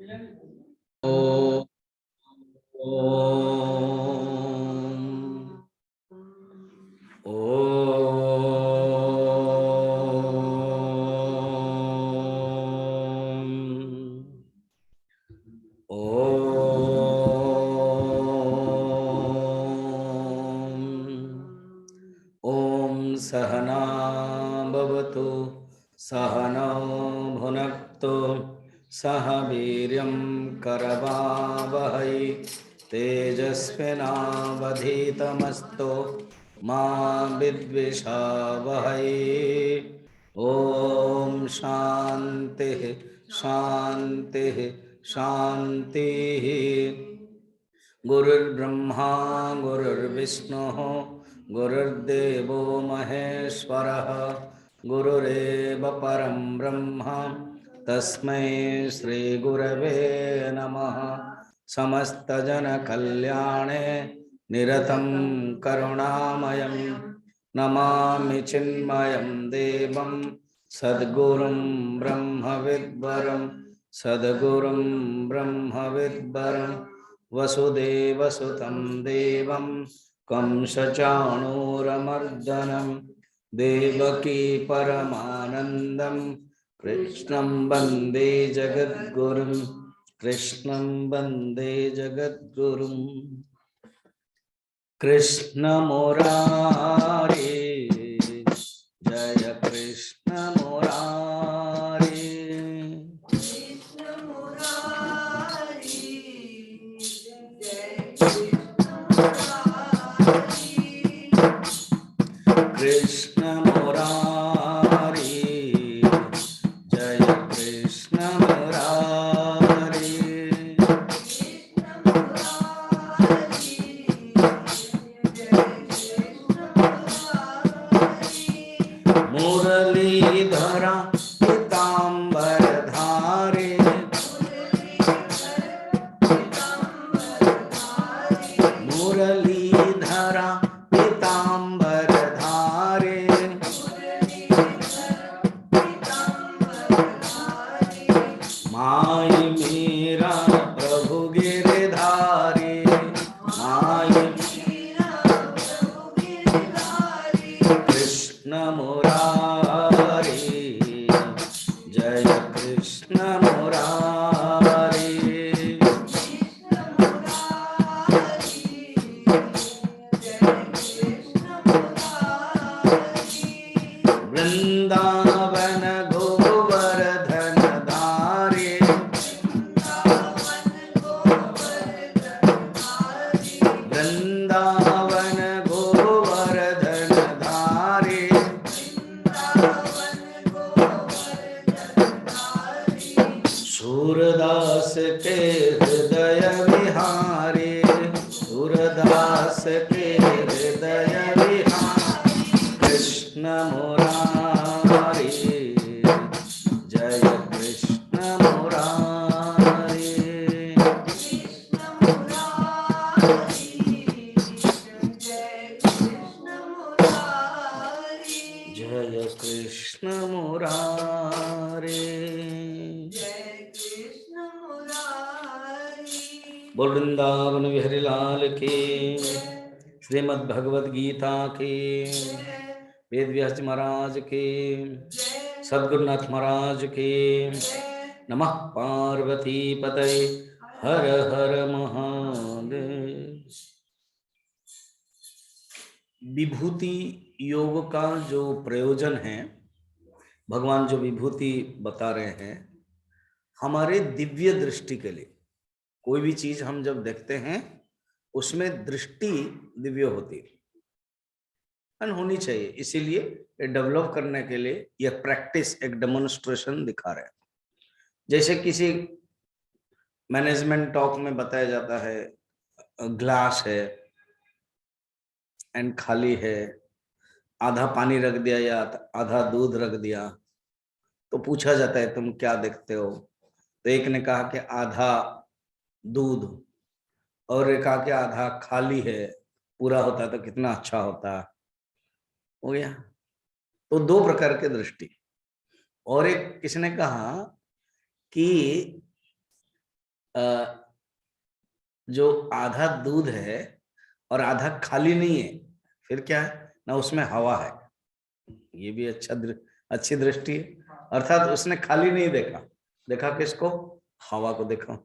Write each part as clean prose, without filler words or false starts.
ओम ओम सहना भवतु सहनौ भुनक्तु सह वीर्यं करवावहै तेजस्विनावधीतमस्तु मा विद्विषावहै। ओम शांति शांति शांति। गुरुर्ब्रह्मा गुरुर्विष्णुः गुरुर्देवो महेश्वरः गुरुरेव परं ब्रह्म तस्मै श्री गुरवे नमः। समस्तजनकल्याणे निरतं करुणामयं नमामि चिन्मयं देवं सद्गुरुं ब्रह्मविद्वरं सद्गुरुं ब्रह्मविद्वरं वसुदेवसुतं देवं कंसचाणूरमर्दनं देवकी परमानन्दं कृष्णं वन्दे जगद्गुरुं कृष्णं वन्दे जगद्गुरुं। कृष्ण मुरारी जय कृष्ण मुरारी कृष्ण मुरारी जय कृष्ण मुरारी मुरलीधरा पीताम्बर धारे मुरलीधरा पीताम्बर धारे माई मेरा प्रभु गिरधारी माई कृष्ण मुरारी जय कृष्ण मुरारी वृंदावन गोवर्धन धारे वृंदावन गोवर्धन धारे सूरदास के हृदय विहारे सूरदास के हृदय विहारे कृष्ण मुरारी जय कृष्ण मुरारी जय कृष्ण मुरारी। बोल वृंदावन बिहारी लाल की श्रीमद् भगवद गीता की वेद व्यास जी महाराज की सद्गुरुनाथ महाराज की नमः पार्वती पतये हर हर महादेव। विभूति योग का जो प्रयोजन है, भगवान जो विभूति बता रहे हैं हमारे दिव्य दृष्टि के लिए। कोई भी चीज हम जब देखते हैं उसमें दृष्टि दिव्य होती है होनी चाहिए, इसीलिए डेवलप करने के लिए यह प्रैक्टिस एक डेमोन्स्ट्रेशन दिखा रहे हैं। जैसे किसी मैनेजमेंट टॉक में बताया जाता है ग्लास है एंड खाली है, आधा पानी रख दिया या आधा दूध रख दिया, तो पूछा जाता है तुम क्या देखते हो, तो एक ने कहा कि आधा दूध और एक कहा कि आधा खाली है, पूरा होता तो कितना अच्छा होता। हो गया। तो दो प्रकार के दृष्टि। और एक किसने कहा कि जो आधा दूध है और आधा खाली नहीं है, फिर क्या है ना, उसमें हवा है। ये भी अच्छी दृष्टि है। अर्थात उसने खाली नहीं देखा, देखा किसको? हवा को देखा।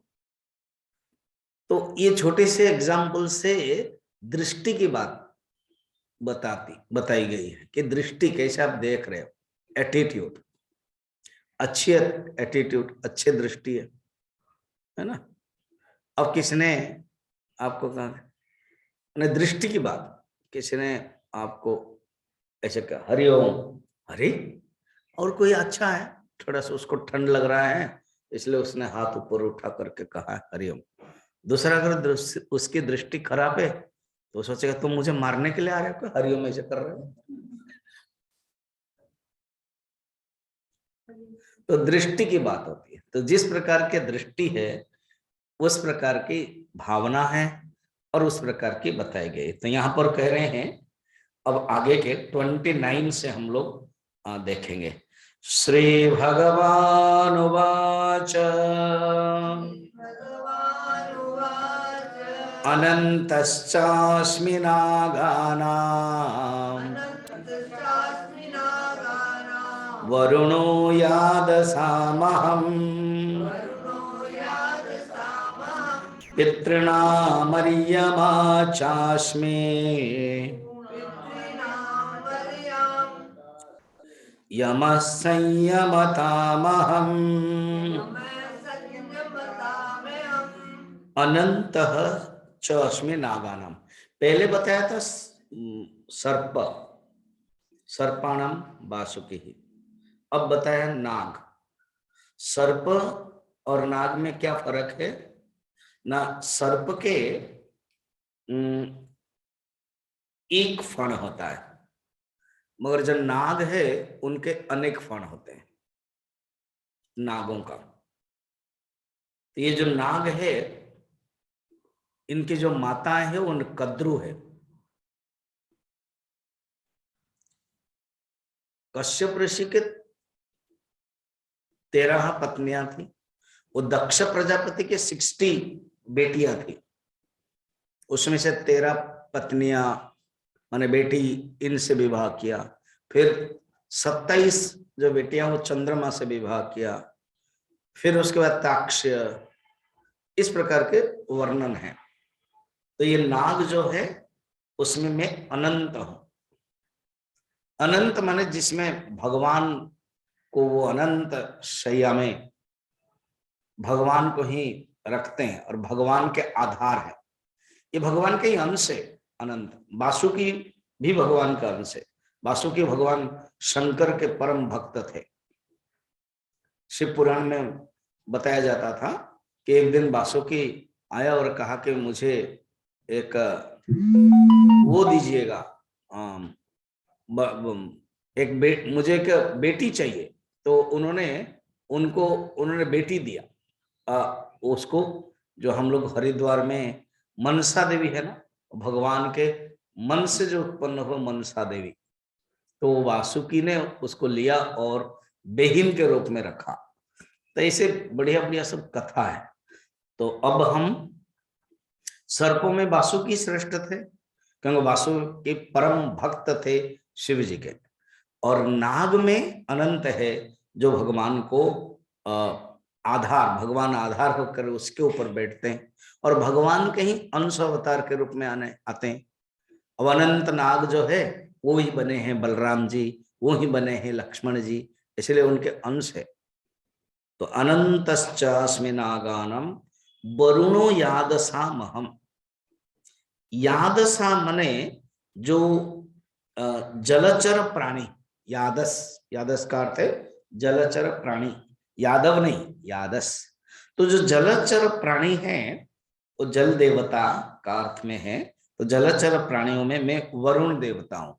तो ये छोटे से एग्जाम्पल से दृष्टि की बात बताई गई है कि दृष्टि कैसे आप देख रहे हो, एटीट्यूड, अच्छी एटीट्यूड, अच्छी दृष्टि है ना। अब किसने आपको कहा दृष्टि की बात, किसी ने आपको ऐसे कहा हरिओम, अरे और कोई अच्छा है, थोड़ा सा उसको ठंड लग रहा है इसलिए उसने हाथ ऊपर उठा करके कहा हरिओम। दूसरा अगर उसकी दृष्टि खराब है तो सोचेगा तुम मुझे मारने के लिए आ रहे हो, हरिओम ऐसे कर रहे हो। तो दृष्टि की बात होती है। तो जिस प्रकार की दृष्टि है उस प्रकार की भावना है और उस प्रकार की बताई गई। तो यहां पर कह रहे हैं, अब आगे के 29 से हम लोग देखेंगे। श्री भगवान उवाच अनन्तश्चास्मि नागानां वरुणो यादसामहम् पितॄणामर्यमा चास्मि यमः संयमतामहम् अनंतः च अस्मि नागानाम। पहले बताया था सर्प, सर्पाणम वासुकी ही। अब बताया नाग। सर्प और नाग में क्या फर्क है ना, सर्प के एक फण होता है, मगर जो नाग है उनके अनेक फण होते हैं नागों का। तो ये जो नाग है इनकी जो माताएं है वो कद्रु है। कश्यप ऋषि के 13 पत्नियां थी, वो दक्ष प्रजापति के 60 बेटियां थी, उसमें से 13 पत्नियां माने बेटी इनसे विवाह किया। फिर 27 जो बेटियां वो चंद्रमा से विवाह किया। फिर उसके बाद ताक्ष्य, इस प्रकार के वर्णन है। तो ये नाग जो है उसमें मैं अनंत हूं। अनंत माने जिसमें भगवान को वो अनंत शैया में भगवान को ही रखते हैं और भगवान के आधार है। ये भगवान के ही अंश है अनंत। वासुकी भी भगवान का अंश है। वासुकी भगवान शंकर के परम भक्त थे। शिव पुराण में बताया जाता था कि एक दिन वासुकी आया और कहा कि मुझे एक वो दीजिएगा, मुझे एक बेटी चाहिए। तो उन्होंने बेटी दिया। उसको जो हम लोग हरिद्वार में मनसा देवी है ना, भगवान के मन से जो उत्पन्न हो मनसा देवी, तो वासुकी ने उसको लिया और बेहिन के रूप में रखा। तो ऐसे बढ़िया बढ़िया सब कथा है। तो अब हम सर्पों में वासुकी श्रेष्ठ थे क्योंकि वासुकी परम भक्त थे शिव जी के। और नाग में अनंत है जो भगवान को भगवान आधार होकर उसके ऊपर बैठते हैं और भगवान के ही अंश अवतार के रूप में आते हैं। अब अनंत नाग जो है वो ही बने हैं बलराम जी, वो ही बने हैं लक्ष्मण जी, इसलिए उनके अंश है। तो अनंतश्चास्मि नागानम वरुणो यादसामहम्। यादसा मने जो जलचर प्राणी, यादस, यादस का अर्थ है जलचर प्राणी, यादव नहीं यादस। तो जो जलचर प्राणी है वो जल देवता का अर्थ में है। तो जलचर प्राणियों में मैं वरुण देवता हूं।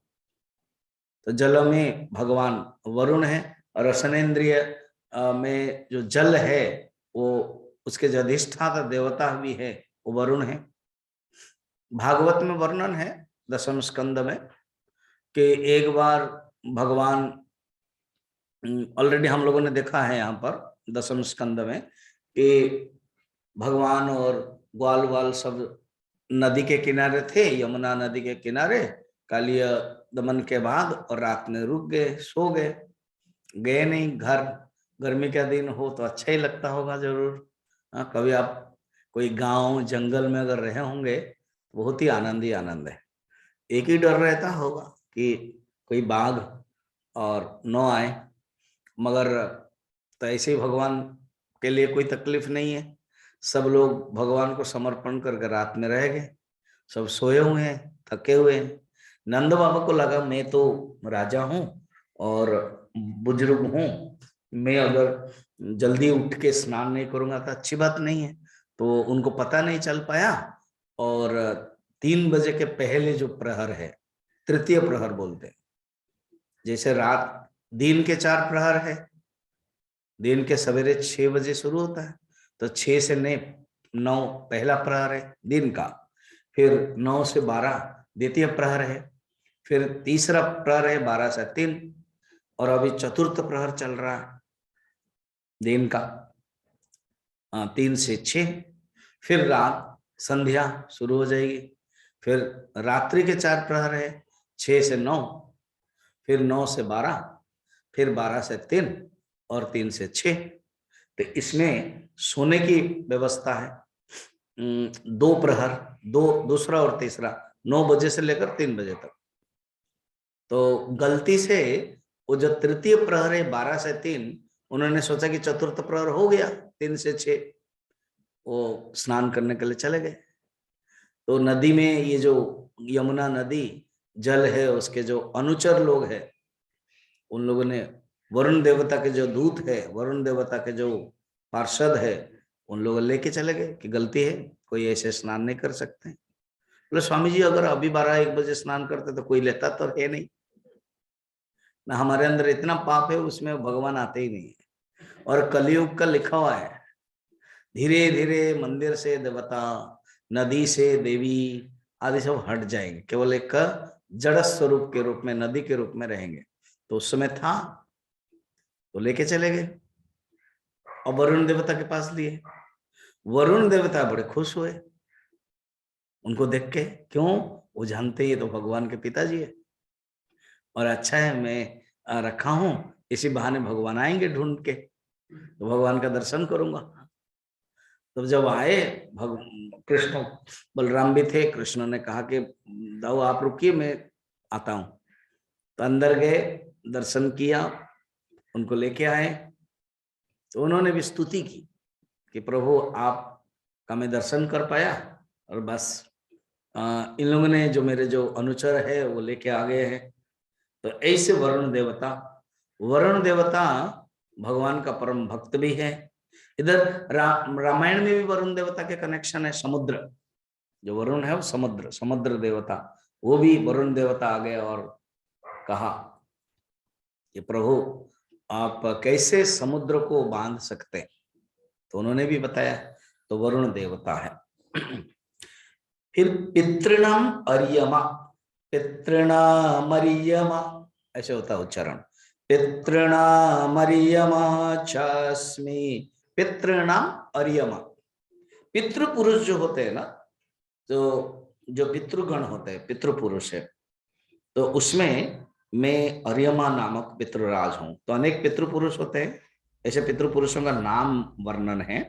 तो जल में भगवान वरुण है और रसनेन्द्रिय में जो जल है वो उसके जो अधिष्ठाता देवता भी है वो वरुण है। भागवत में वर्णन है 10वें स्कंद में कि एक बार भगवान, ऑलरेडी हम लोगों ने देखा है यहाँ पर 10वें स्कंद में कि भगवान और ग्वाल वाल सब नदी के किनारे थे, यमुना नदी के किनारे कालिया दमन के बाद, और रात में रुक गए, सो गए, गए नहीं घर। गर्मी का दिन हो तो अच्छा ही लगता होगा जरूर। हाँ, कभी आप कोई गांव जंगल में अगर रहे होंगे तो बहुत ही आनंद ही आनंद है। एक ही डर रहता होगा कि कोई बाघ और न आए, मगर तो ऐसे ही भगवान के लिए कोई तकलीफ नहीं है। सब लोग भगवान को समर्पण करके रात में रह गए, सब सोए हुए हैं, थके हुए हैं। नंद बाबा को लगा मैं तो राजा हूं और बुजुर्ग हूं, मैं अगर जल्दी उठ के स्नान नहीं करूंगा तो अच्छी बात नहीं है। तो उनको पता नहीं चल पाया, और 3 बजे के पहले जो प्रहर है, तृतीय प्रहर बोलते हैं, जैसे रात दिन के 4 प्रहर है, दिन के सवेरे 6 बजे शुरू होता है, तो 6 से 9 पहला प्रहर है दिन का, फिर 9 से 12 द्वितीय प्रहर है, फिर तीसरा प्रहर है 12 से 3, और अभी चतुर्थ प्रहर चल रहा है दिन का, 3 से 6, फिर रात संध्या शुरू हो जाएगी, फिर रात्रि के 4 प्रहर है 6 से 9, फिर 9 से 12, फिर 12 से 3 और 3 से 6। तो इसमें सोने की व्यवस्था है, 2 प्रहर, दूसरा और तीसरा 9 बजे से लेकर 3 बजे तक। तो गलती से वो जो तृतीय प्रहर है 12 से 3, उन्होंने सोचा कि चतुर्थ प्रहर हो गया 3 से 6, वो स्नान करने के लिए चले गए। तो नदी में ये जो यमुना नदी जल है, उसके जो अनुचर लोग हैं, उन लोगों ने वरुण देवता के जो दूत है, वरुण देवता के जो पार्षद है, उन लोगों लेके चले गए कि गलती है, कोई ऐसे स्नान नहीं कर सकते। बोले स्वामी जी अगर अभी 12-1 बजे स्नान करते तो कोई लेता तो है नहीं ना, हमारे अंदर इतना पाप है उसमें भगवान आते ही नहीं है। और कलयुग का लिखा हुआ है, धीरे धीरे मंदिर से देवता, नदी से देवी आदि सब हट जाएंगे, केवल एक जड़ स्वरूप के रूप में, नदी के रूप में रहेंगे। तो उस समय था तो लेके चले गए और वरुण देवता के पास लिए। वरुण देवता बड़े खुश हुए उनको देख के, क्यों, वो जानते ही तो भगवान के पिताजी है, और अच्छा है मैं रखा हूं, इसी बहाने भगवान आएंगे ढूंढ के, तो भगवान का दर्शन करूंगा। तो जब आए कृष्ण, बलराम भी थे, कृष्ण ने कहा कि दाऊ आप रुकिए मैं आता हूं। तो अंदर गए, दर्शन किया, उनको लेके आए। तो उन्होंने भी स्तुति की कि प्रभु आपका मैं दर्शन कर पाया, और बस इन लोगों ने जो मेरे जो अनुचर है वो लेके आ गए हैं। तो ऐसे वरुण देवता भगवान का परम भक्त भी है। इधर रामायण में भी वरुण देवता के कनेक्शन है। समुद्र, जो वरुण है वो समुद्र देवता, वो भी वरुण देवता आ गए और कहा कि प्रभु आप कैसे समुद्र को बांध सकते हैं, तो उन्होंने भी बताया, तो वरुण देवता है। फिर पितृणाम अर्यमा, पितृणाम अर्यमा ऐसे होता है उच्चारण, पितृणाम अर्यमा चास्मि, पितृणाम अर्यमा। पितृ पुरुष जो होते हैं ना, तो जो पितृगण होते हैं, पितृ पुरुष है, तो उसमें मैं अर्यमा नामक पितृराज हूं। तो अनेक पितृ पुरुष होते हैं, ऐसे पितृ पुरुषों का नाम वर्णन है।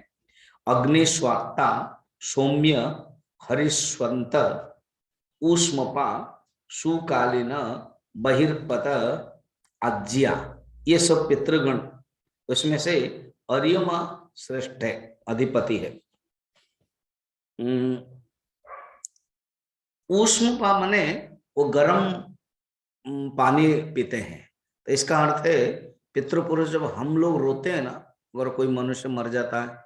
अग्निस्वात्ता, सौम्य, हरिस्वंत, ऊष्मपा, सुकालीन, बहिर्पत, आज्या, ये सब पितृगण, उसमें से अर्यमा श्रेष्ठ है, अधिपति है। ऊष्मपा मने वो गर्म पानी पीते हैं। तो इसका अर्थ है पितृपुरुष, जब हम लोग रोते हैं ना, अगर कोई मनुष्य मर जाता है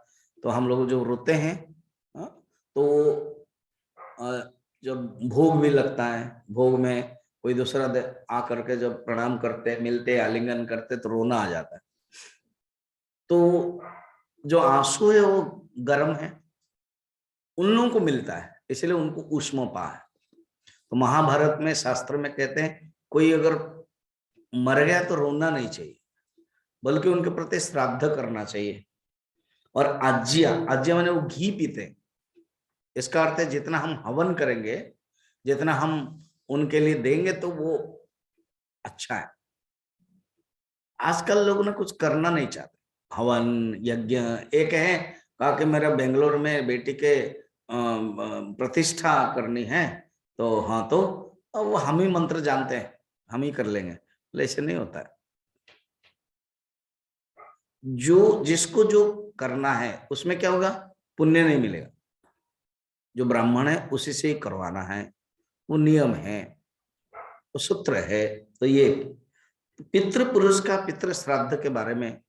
तो हम लोग जो रोते हैं, तो जब भोग भी लगता है, भोग में कोई दूसरा आकर के जब प्रणाम करते, मिलते, आलिंगन करते, तो रोना आ जाता है। तो जो आंसू है वो गर्म है, उन लोगों को मिलता है, इसलिए उनको ऊष्मपा है। तो महाभारत में शास्त्र में कहते हैं कोई अगर मर गया तो रोना नहीं चाहिए, बल्कि उनके प्रति श्राद्ध करना चाहिए। और आज्या, आज्या माने वो घी पीते हैं। इसका अर्थ है जितना हम हवन करेंगे, जितना हम उनके लिए देंगे तो वो अच्छा है। आजकल लोग ना कुछ करना नहीं चाहते, हवन यज्ञ। एक है कहा कि मेरा बेंगलोर में बेटी के प्रतिष्ठा करनी है, तो हाँ, तो अब वो हम ही मंत्र जानते हैं, हम ही कर लेंगे। ऐसे नहीं होता है। जो जिसको जो करना है उसमें क्या होगा, पुण्य नहीं मिलेगा। जो ब्राह्मण है उसी से ही करवाना है, वो नियम है, वो सूत्र है। तो ये पितृ पुरुष का पितृ श्राद्ध के बारे में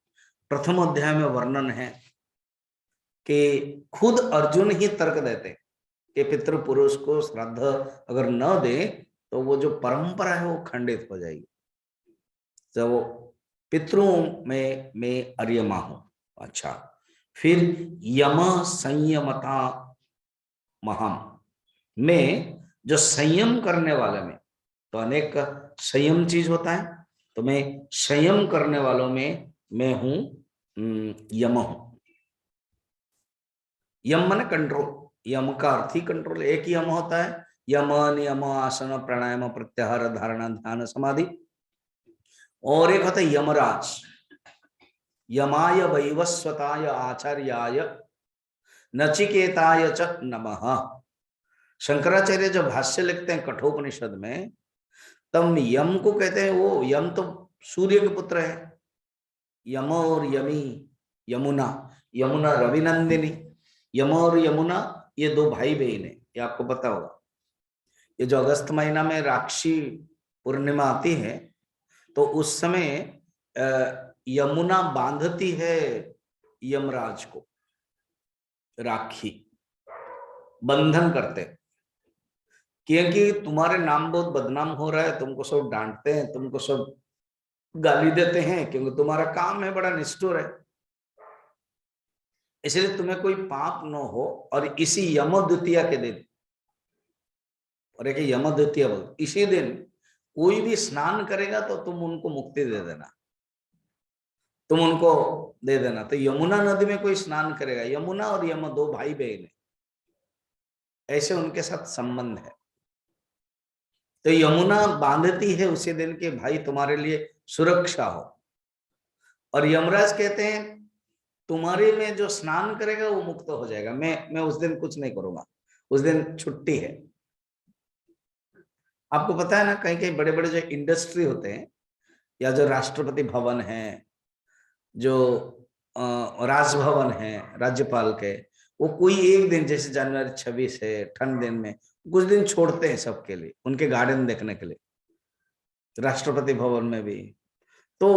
प्रथम अध्याय में वर्णन है कि खुद अर्जुन ही तर्क देते कि पितृ पुरुष को श्राद्ध अगर न दे तो वो जो परंपरा है वो खंडित हो जाएगी। तो वो पितरों में मैं अर्यमा हूं। अच्छा, फिर यम संयमता महम, में जो संयम करने वाले में, तो अनेक संयम चीज होता है, तो मैं संयम करने वालों में मैं हूं यम हूं। यम माने कंट्रोल, यम का अर्थ ही कंट्रोल। एक ही यम होता है, यम नियम आसन प्राणायाम प्रत्याहार धारणा ध्यान समाधि, और एक होता है यमराज। यमाय वैवस्वताय आचार्याय नचिकेताय च नमः। शंकराचार्य जब भाष्य लिखते हैं कठोपनिषद में, तब यम को कहते हैं, वो यम तो सूर्य के पुत्र है। यम और यमी, यमुना, यमुना रविनंदिनी, यम और यमुना ये दो भाई बहन है, ये आपको पता होगा। ये जो अगस्त महीना में राक्षी पूर्णिमा आती है, तो उस समय यमुना बांधती है यमराज को राखी, बंधन करते, क्योंकि तुम्हारे नाम बहुत बदनाम हो रहा है, तुमको सब डांटते हैं, तुमको सब गाली देते हैं, क्योंकि तुम्हारा काम है बड़ा निष्ठुर है, इसलिए तुम्हें कोई पाप न हो। और इसी यम द्वितीया के दिन, और एक यम द्वितीया बोल, इसी दिन कोई भी स्नान करेगा तो तुम उनको मुक्ति दे देना, तुम उनको दे देना। तो यमुना नदी में कोई स्नान करेगा, यमुना और यम दो भाई बहन है, ऐसे उनके साथ संबंध है। तो यमुना बांधती है उसी दिन के भाई तुम्हारे लिए सुरक्षा हो, और यमराज कहते हैं तुम्हारे में जो स्नान करेगा वो मुक्त हो जाएगा, मैं उस दिन कुछ नहीं करूंगा, उस दिन छुट्टी है। आपको पता है ना, कहीं कहीं बड़े बड़े जो इंडस्ट्री होते हैं, या जो राष्ट्रपति भवन है, जो राजभवन है राज्यपाल के, वो कोई एक दिन, जैसे जनवरी 26 है ठंड दिन में, कुछ दिन छोड़ते हैं सबके लिए, उनके गार्डन देखने के लिए, राष्ट्रपति भवन में भी। तो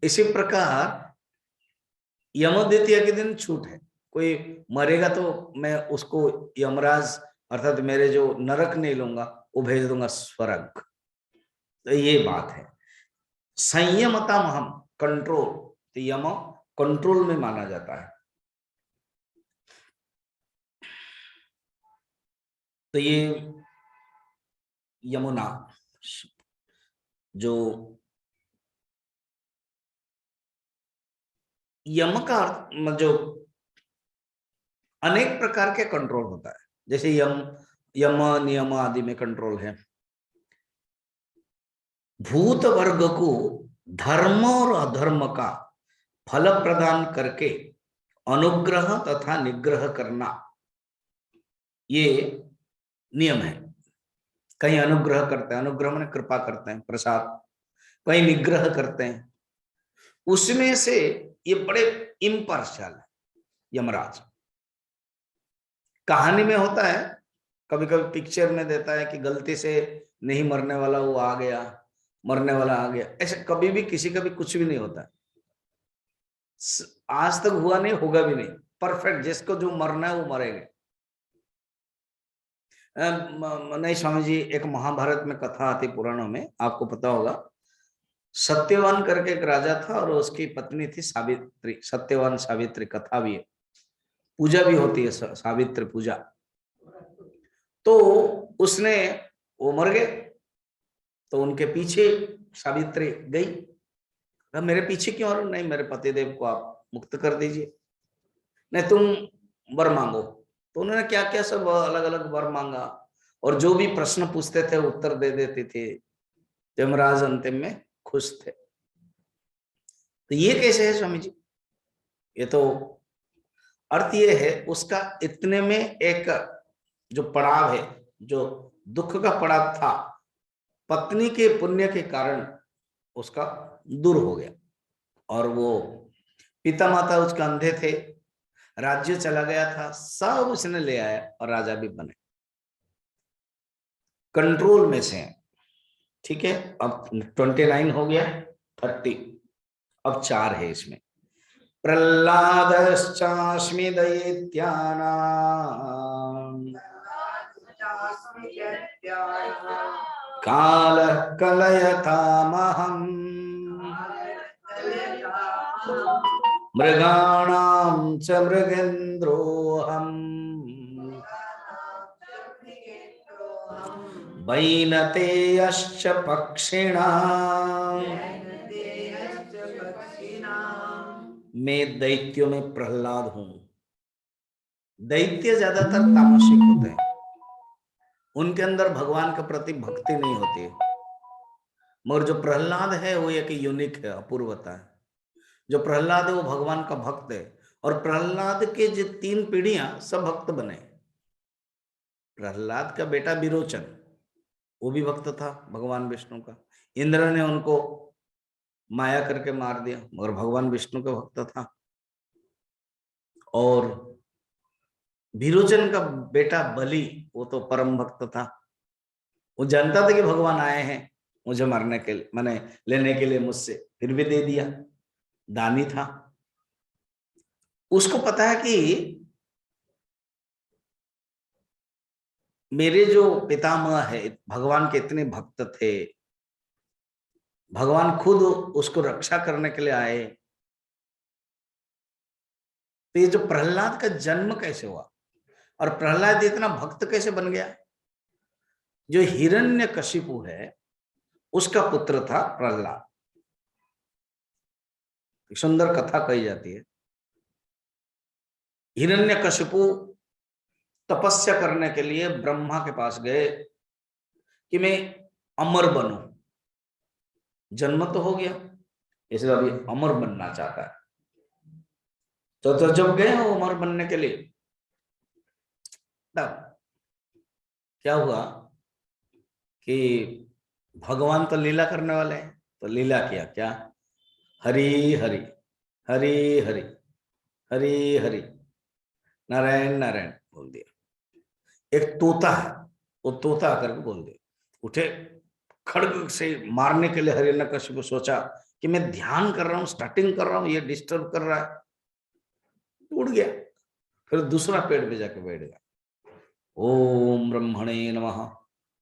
इसी प्रकार यम द्वितीया के दिन छूट है, कोई मरेगा तो मैं उसको यमराज अर्थात मेरे जो नरक नहीं लूंगा, वो भेज दूंगा स्वर्ग। तो ये बात है संयमता महम, कंट्रोल। तो यम कंट्रोल में माना जाता है। तो ये यमुना जो यम का जो अनेक प्रकार के कंट्रोल होता है, जैसे यम नियम आदि में कंट्रोल है। भूत वर्ग को धर्म और अधर्म का फल प्रदान करके अनुग्रह तथा निग्रह करना, ये नियम है। कहीं अनुग्रह करते हैं, अनुग्रह में कृपा करते हैं, प्रसाद, कहीं निग्रह करते हैं। उसमें से ये बड़े इम्पार्शियल है यमराज। कहानी में होता है, कभी कभी पिक्चर में देता है कि गलती से नहीं मरने वाला वो आ गया, मरने वाला आ गया, ऐसे कभी भी किसी का भी कुछ भी नहीं होता, आज तक हुआ नहीं, होगा भी नहीं। परफेक्ट, जिसको जो मरना है वो मरेंगे। नहीं स्वामी जी, एक महाभारत में कथा आती पुराणों में, आपको पता होगा, सत्यवान करके एक राजा था और उसकी पत्नी थी सावित्री, सत्यवान सावित्री कथा भी है, पूजा भी होती है सावित्री पूजा। तो उसने, वो मर गए, तो उनके पीछे सावित्री गई, मेरे पीछे क्यों? और नहीं, मेरे पतिदेव को आप मुक्त कर दीजिए। नहीं तुम वर मांगो। तो उन्होंने क्या क्या सब अलग अलग वर मांगा, और जो भी प्रश्न पूछते थे उत्तर दे देते थे। यमराज अंतिम में खुश थे। तो ये कैसे है स्वामी जी? ये तो अर्थ ये है उसका, इतने में एक जो पड़ाव है, जो दुख का पड़ाव था, पत्नी के पुण्य के कारण उसका दूर हो गया। और वो पिता माता उसका अंधे थे, राज्य चला गया था, सब उसने ले आया और राजा भी बने, कंट्रोल में से। ठीक है, अब 29 हो गया, 30, अब 4 है इसमें। प्रह्लादश्चास्मि दैत्यानां कालः कलयतामहम् मृगाणां च मृगेन्द्रोऽहम् वैनतेयश्च पक्षिणाम्। मैं दैत्यों में प्रहलाद हूं। दैत्य ज्यादातर तामसिक होते हैं, उनके अंदर भगवान के प्रति भक्ति नहीं होती है। मगर जो प्रहलाद है वो एक यूनिक है, अपूर्वता है। जो प्रहलाद है वो भगवान का भक्त है, और प्रहलाद के जो 3 पीढ़ियां सब भक्त बने। प्रहलाद का बेटा विरोचन, वो भी भक्त था भगवान विष्णु का। इंद्र ने उनको माया करके मार दिया, मगर भगवान विष्णु का भक्त था। और विरोचन का बेटा बलि, वो तो परम भक्त था। वो जानता था कि भगवान आए हैं मुझे मारने के लिए, माने लेने के लिए मुझसे, फिर भी दे दिया, दानी था। उसको पता है कि मेरे जो पितामह है भगवान के इतने भक्त थे, भगवान खुद उसको रक्षा करने के लिए आए। तो ये जो प्रहलाद का जन्म कैसे हुआ और प्रहलाद इतना भक्त कैसे बन गया? जो हिरण्यकशिपु है उसका पुत्र था प्रहलाद। सुंदर कथा कही जाती है। हिरण्यकशिपु तपस्या करने के लिए ब्रह्मा के पास गए कि मैं अमर बनूं। जन्म तो हो गया, इसलिए अभी अमर बनना चाहता है। तो जब गए वो अमर बनने के लिए, तब क्या हुआ कि भगवान तो लीला करने वाले हैं, तो लीला किया क्या? हरि हरि हरि हरि हरि हरि नारायण नारायण बोल दिया। एक तोता है, वो तोता आकर बोल दिया, उठे खड़ग से मारने के लिए। हिरण्यकशिपु को सोचा कि मैं ध्यान कर रहा हूं, स्टार्टिंग कर रहा हूं, ये डिस्टर्ब कर रहा है, उड़ गया। फिर दूसरा पेड़ पे जाके बैठ गया। ओम ब्रह्मणे नमः,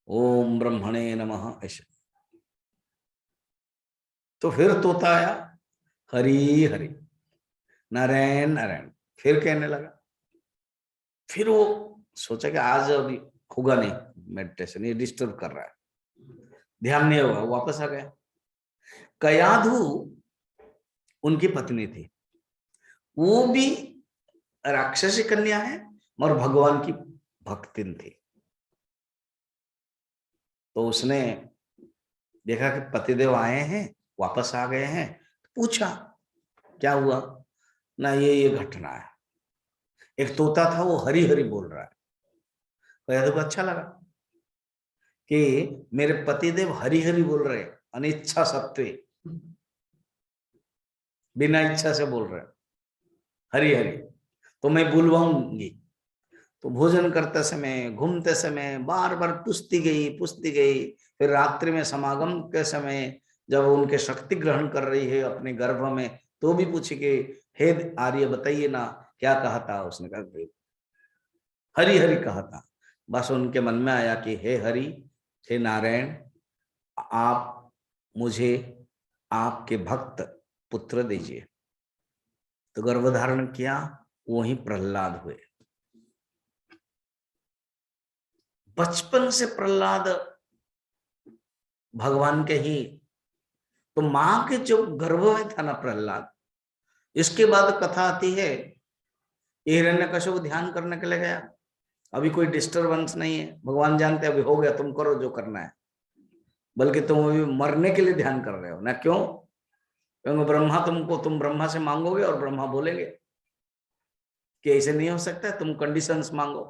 ओम ब्रह्मणे नमः, ऐसे। तो फिर तोता आया, हरि हरि नारायण नारायण, फिर कहने लगा। फिर वो सोचा कि आज अभी होगा नहीं मेडिटेशन, ये डिस्टर्ब कर रहा है, ध्यान नहीं होगा, वापस आ गया। कयाधु उनकी पत्नी थी, वो भी राक्षसी कन्या है और भगवान की भक्तिन थी। तो उसने देखा कि पतिदेव आए हैं, वापस आ गए हैं, पूछा क्या हुआ ना, ये घटना है। एक तोता था वो हरी हरी बोल रहा है। कयाधु को अच्छा लगा कि मेरे पतिदेव हरी हरी बोल रहे, अनिच्छा सत्वे, बिना इच्छा से बोल रहे हरी हरी, तो मैं बुलवाऊंगी। तो भोजन करते समय, घूमते समय बार बार पूछती गई। फिर रात्रि में समागम के समय जब उनके शक्ति ग्रहण कर रही है अपने गर्भ में, तो भी पूछी कि हे आर्य बताइए ना क्या कहा था। उसने कहा हरि हरि कहा था। बस उनके मन में आया कि हे हरि, हे नारायण, आप मुझे आपके भक्त पुत्र दीजिए। तो गर्भधारण किया, वही प्रहलाद हुए। बचपन से प्रहलाद भगवान के ही, तो मां के जो गर्भ में था ना प्रहलाद, इसके बाद कथा आती है ये हिरण्यकश्यप ध्यान करने के लिए गया, अभी कोई डिस्टरबेंस नहीं है, भगवान जानते अभी हो गया, तुम करो जो करना है, बल्कि तुम अभी मरने के लिए ध्यान कर रहे हो ना। क्यों? क्योंकि तुम ब्रह्मा से मांगोगे और ब्रह्मा बोलेंगे कि ऐसे नहीं हो सकता, तुम कंडीशंस मांगो।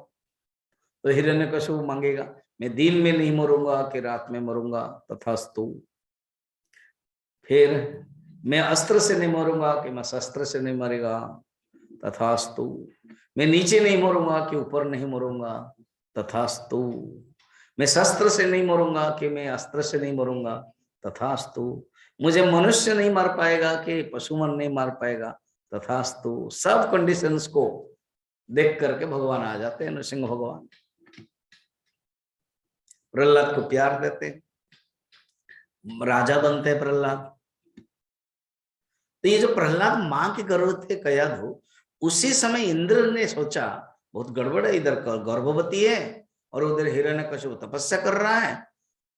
तो हिरण्यकश्यप मांगेगा, मैं दिन में नहीं मरूंगा कि रात में मरूंगा, तथास्तु। फिर मैं अस्त्र से नहीं मरूंगा कि मैं शस्त्र से नहीं मरेगा, तथास्तु। मैं नीचे नहीं मरूंगा कि ऊपर नहीं मरूंगा, तथास्तु। मैं शस्त्र से नहीं मरूंगा कि मैं अस्त्र से नहीं मरूंगा, तथास्तु। मुझे मनुष्य नहीं मार पाएगा कि पशुमन नहीं मार पाएगा, तथास्तु। सब कंडीशंस को देख करके भगवान आ जाते हैं, नृसिंह भगवान प्रहलाद को प्यार देते, राजा बनते हैं प्रहलाद। तो ये जो प्रहलाद मां के गर्भ थे कयाधु, उसी समय इंद्र ने सोचा बहुत गड़बड़ है, इधर गर्भवती है और उधर हिरण्यकश्यप तपस्या कर रहा है,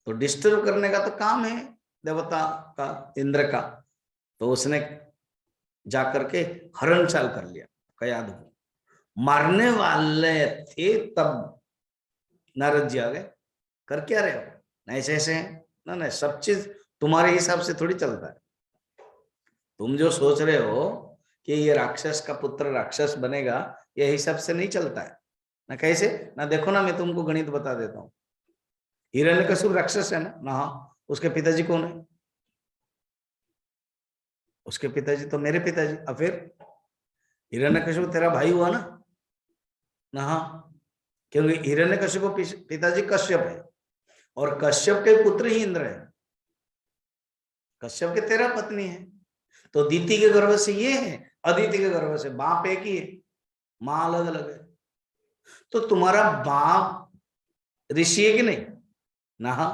तो डिस्टर्ब करने का तो काम है देवता का, इंद्र का। तो उसने जाकर के हरण चाल कर लिया कयाधु को। मारने वाले थे तब नारद जी आ गए, कर क्या रहे हो, ऐसे ऐसे हैं ना, नहीं सब चीज तुम्हारे हिसाब से थोड़ी चलता है। तुम जो सोच रहे हो कि ये राक्षस का पुत्र राक्षस बनेगा, ये हिसाब से नहीं चलता है ना। कैसे ना, देखो ना, मैं तुमको गणित बता देता हूँ। हिरण्यकश्यप राक्षस है ना, हाँ, उसके पिताजी कौन है? उसके पिताजी तो मेरे पिताजी। अब फिर हिरण्यकश्यप तेरा भाई हुआ ना, हाँ, क्योंकि हिरण्यकश्यप को पिताजी कश्यप है और कश्यप के पुत्र ही इंद्र है, कश्यप के तेरा पत्नी है। तो दीति के गर्भ से ये है, अदिति के गर्भ से बाप एक ही है, मां अलग अलग है। तो तुम्हारा बाप ऋषि है कि नहीं ना,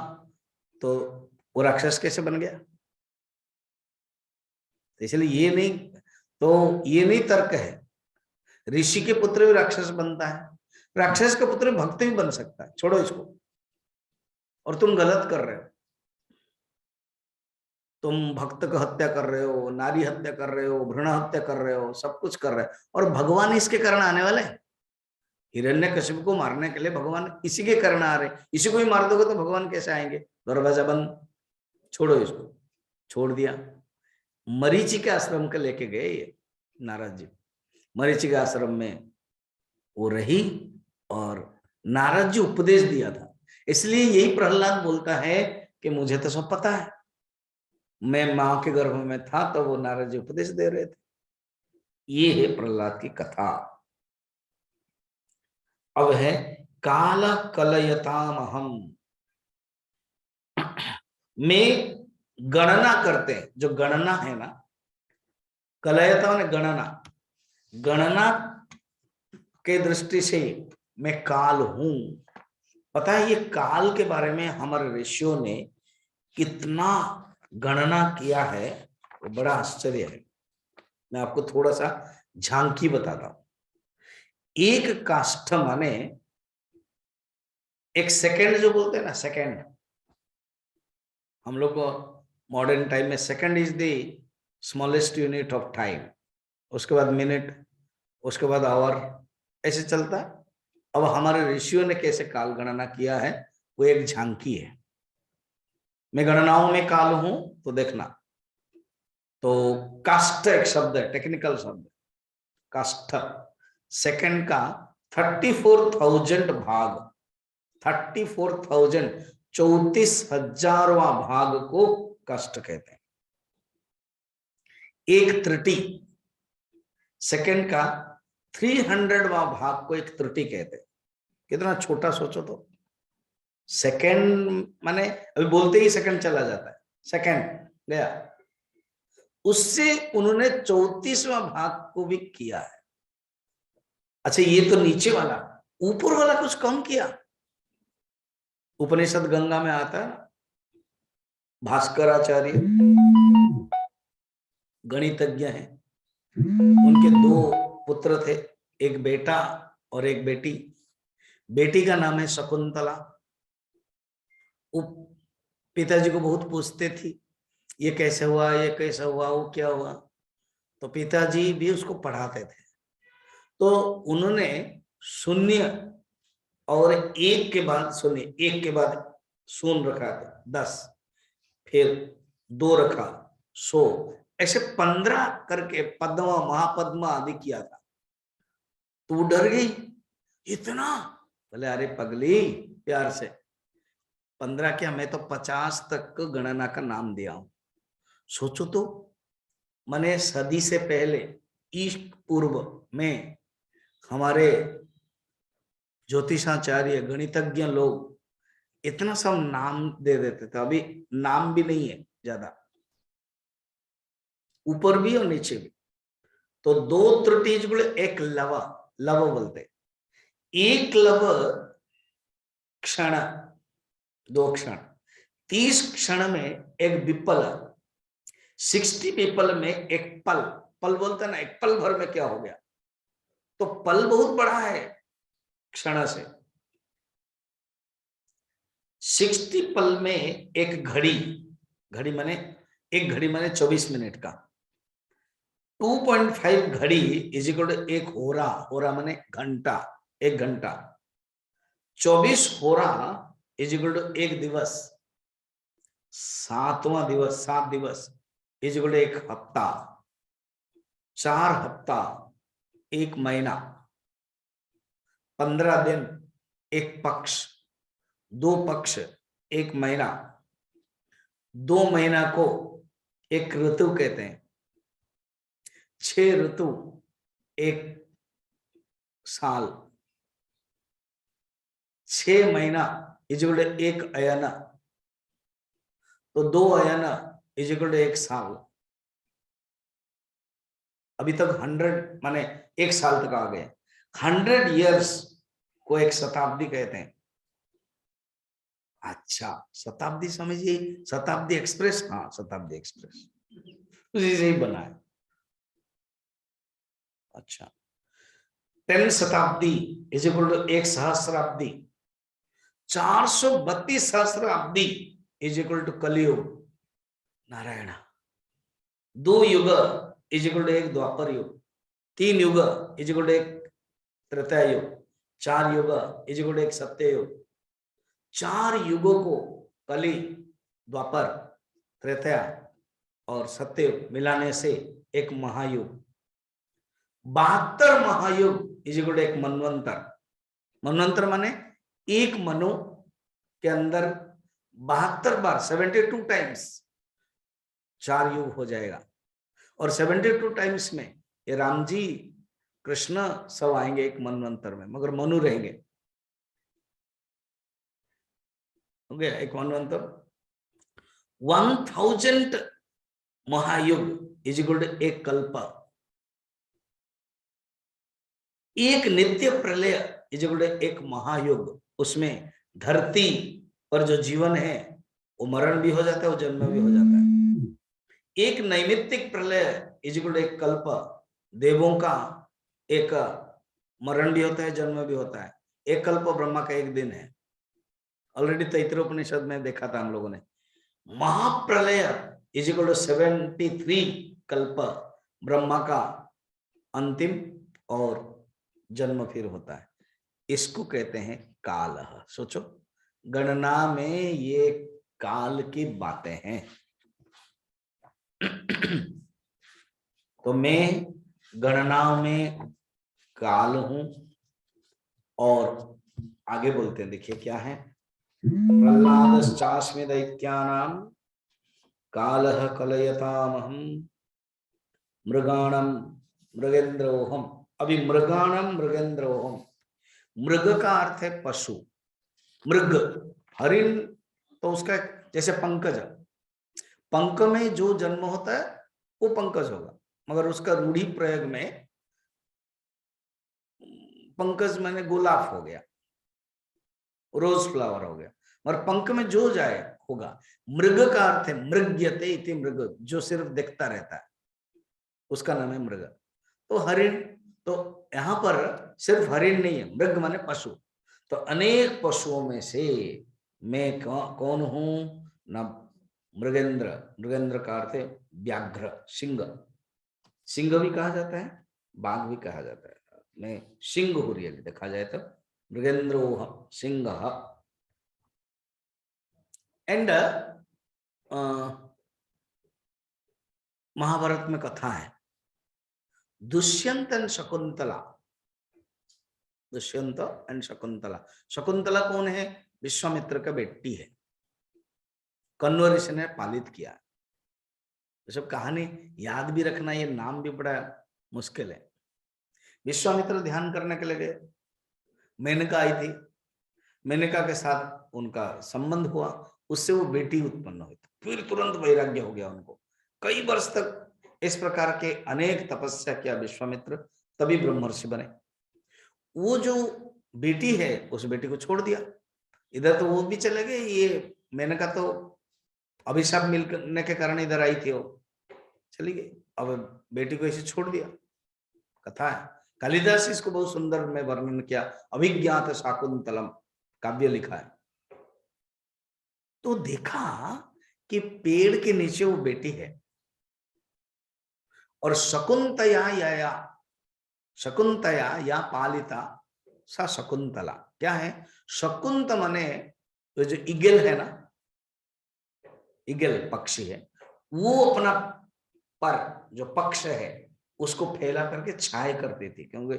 तो वो राक्षस कैसे बन गया? इसलिए ये नहीं तर्क है। ऋषि के पुत्र भी राक्षस बनता है, राक्षस का पुत्र भक्त भी बन सकता है, छोड़ो इसको। और तुम गलत कर रहे हो, तुम भक्त को हत्या कर रहे हो, नारी हत्या कर रहे हो, भ्रूण हत्या कर रहे हो, सब कुछ कर रहे हो, और भगवान इसके कारण आने वाले हैं। हिरण्यकश्यप को मारने के लिए भगवान इसी के कारण आ रहे, इसी को ही मार दोगे तो भगवान कैसे आएंगे? दरवाजा बंद, छोड़ो इसको, छोड़ दिया। मरीचि के आश्रम के लेके गए ये नारद जी, मरीचि के आश्रम में वो रही और नारद जी उपदेश दिया था। इसलिए यही प्रहलाद बोलता है कि मुझे तो सब पता है, मैं मां के गर्भ में था तो वो नारद जी उपदेश दे रहे थे। ये है प्रहलाद की कथा। अब है काल कलयताम हम, में गणना करते हैं, जो गणना है ना, कलयता ने गणना, गणना के दृष्टि से मैं काल हूं। पता है ये काल के बारे में हमारे ऋषियों ने कितना गणना किया है, वो बड़ा आश्चर्य है। मैं आपको थोड़ा सा झांकी बताता हूं। एक काष्ठ माने एक सेकंड, जो बोलते हैं ना सेकंड, हम लोग को मॉडर्न टाइम में second is the smallest unit of time, उसके बाद मिनट, उसके बाद आवर, ऐसे चलता है। अब हमारे ऋषियों ने कैसे काल गणना किया है, वो एक झांकी है। मैं गणनाओं में काल हूं तो देखना। तो काष्ठ एक शब्द है, टेक्निकल शब्द, काष्ठ सेकंड का 34,000 भाग, 34,000 34,000वां भाग को काष्ठ कहते हैं। एक त्रुटि सेकंड का 300वां भाग को एक त्रुटि कहते हैं। कितना छोटा सोचो तो, सेकंड माने अभी बोलते ही सेकंड चला जाता है, सेकंड गया, उससे उन्होंने 34वां भाग को भी किया है। अच्छा ये तो नीचे वाला, ऊपर वाला कुछ कम किया। उपनिषद गंगा में आता है, भास्कराचार्य गणितज्ञ हैं, उनके 2 पुत्र थे, एक बेटा और एक बेटी। बेटी का नाम है शकुंतला। पिताजी को बहुत पूछते थी, ये कैसे हुआ, ये कैसे हुआ, वो क्या हुआ। तो पिताजी भी उसको पढ़ाते थे। तो उन्होंने शून्य और एक के बाद शून्य, एक के बाद शून्य रखा था 10, फिर 2 रखा 100, ऐसे 15 करके पद्मा महापद्मा आदि किया था। तो वो डर गई, इतना? बोले अरे पगली, प्यार से 15 क्या, मैं तो 50 तक गणना का नाम दिया हूं। सोचो तो, माने सदी से पहले ईस्ट पूर्व में हमारे ज्योतिषाचार्य गणितज्ञ लोग इतना सब नाम दे देते थे। अभी नाम भी नहीं है ज्यादा, ऊपर भी और नीचे भी। तो 2 त्रुटि बोले, एक लव, लव बोलते, एक लव क्षण, 2 क्षण, 30 क्षण में एक विपल, 60 पीपल में एक पल, पल बोलते ना, एक पल भर में क्या हो गया। तो पल बहुत बड़ा है क्षण से। 60 पल में एक घड़ी, घड़ी माने एक घड़ी माने 24 मिनट का, 2.5 घड़ी इज इक्वल टू एक होरा, होरा माने घंटा, 1 घंटा, 24 होरा इज इक्वल टू 1 दिवस, 7वां दिवस, 7 दिवस इज इक्वल टू 1 हफ्ता, 4 हफ्ता 1 महीना, 15 दिन 1 पक्ष, 2 पक्ष 1 महीना, 2 महीना को 1 ऋतु कहते हैं, 6 ऋतु 1 साल, 6 महीना इज इक्वल टू 1 अयन, तो 2 अयन इज इक्वल टू 1 साल। अभी तक 100 माने 1 साल तक आ गए। 100 इयर्स को 1 शताब्दी कहते हैं। अच्छा, शताब्दी समझिए, शताब्दी एक्सप्रेस, हाँ शताब्दी एक्सप्रेस उसी से ही बना है। अच्छा, 10 शताब्दी इज इक्वल टू 1 सहस्राब्दी, 432 सहस्राब्दी इज इक्वल टू कलियुग, नारायण। 2 युग इज इक्वल टू 1 द्वापर युग, 3 युग इज इक्वल टू 1 त्रेता युग, 4 युग इज इक्वल टू 1 सत्य युग। 4 युगों को, कली, द्वापर, त्रेता और सत्ययुग मिलाने से एक महायुग। 72 महायुग इज इक्वल टू 1 मनवंतर। मनवंतर माने एक मनु के अंदर 72 बार, 72 टाइम्स 4 युग हो जाएगा। और 72 टाइम्स में ये राम जी कृष्ण सब आएंगे एक मनवंतर में, मगर मनु रहेंगे। हो गया एक मनवंतर। 1000 महायुग इज इक्वल टू 1 कल्प। एक नित्य प्रलय इज इक्वल टू 1 महायुग। उसमें धरती पर जो जीवन है वो मरण भी हो जाता है, वो जन्म भी हो जाता है। एक नैमित्तिक प्रलय इज इक्वल टू 1 कल्प। देवों का एक मरण भी होता है, जन्म भी होता है। 1 कल्प ब्रह्मा का 1 दिन है। ऑलरेडी तैत्तिरीयोपनिषद में देखा था हम लोगों ने। महाप्रलय इज इक्वल टू 73 कल्प, ब्रह्मा का अंतिम और जन्म फिर होता है। इसको कहते हैं काल। सोचो, गणना में ये काल की बातें हैं। तो मैं गणनाओं में काल हूं। और आगे बोलते हैं, देखिए क्या है। प्रह्लादश्चास्मि दैत्यानां कालः कलयतामहं मृगाणं मृगेन्द्रोहम। अभी मृगाणम मृगेन्द्रोहम, मृग का अर्थ है पशु। मृग, हरिण तो उसका जैसे पंकज, पंक में जो जन्म होता है वो पंकज होगा, मगर उसका रूढ़ी प्रयोग में पंकज मैंने गुलाब हो गया, रोज फ्लावर हो गया, मगर पंख में जो जाए होगा। मृग का अर्थ है मृग्यते इति मृग, जो सिर्फ देखता रहता है उसका नाम है मृग। तो हरिण, तो यहां पर सिर्फ हरिण नहीं है, मृग माने पशु। तो अनेक पशुओं में से मैं कौन हूं ना? मृगेंद्र, मृगेंद्र का अर्थ है व्याघ्र, सिंह। सिंह भी कहा जाता है, बाघ भी कहा जाता है, में सिंह हो रियली देखा जाए तो मृगेंद्रोह सिंह। एंड महाभारत में कथा है दुष्यंत एंड शकुंतला। दुष्यंत एंड शकुंतला। शकुंतला कौन है? विश्वामित्र का बेटी है, कण्व ऋषि ने पालित किया। तो सब कहानी याद भी रखना, ये नाम भी बड़ा मुश्किल है। विश्वामित्र ध्यान करने के लिए गए, मेनका आई थी, मेनका के साथ उनका संबंध हुआ, उससे वो बेटी उत्पन्न हुई, फिर तुरंत वैराग्य हो गया उनको। कई वर्ष तक इस प्रकार के अनेक तपस्या किया विश्वामित्र, तभी ब्रह्मर्षि बने। वो जो बेटी है उस बेटी को छोड़ दिया, इधर तो वो भी चले गए, ये मेनका तो अभिशाप मिलने के कारण इधर आई थी, वो चली गई, अब बेटी को ऐसे छोड़ दिया। कथा है, कालिदास इसको बहुत सुंदर में वर्णन किया, अभिज्ञात शाकुंतलम काव्य लिखा है। तो देखा कि पेड़ के नीचे वो बेटी है, और शकुंतया या पालिता सा शकुंतला। क्या है? शकुंत मने तो जो ईगल है ना, ईगल पक्षी है, वो अपना पर जो पक्ष है उसको फैला करके छाए कर देती, क्योंकि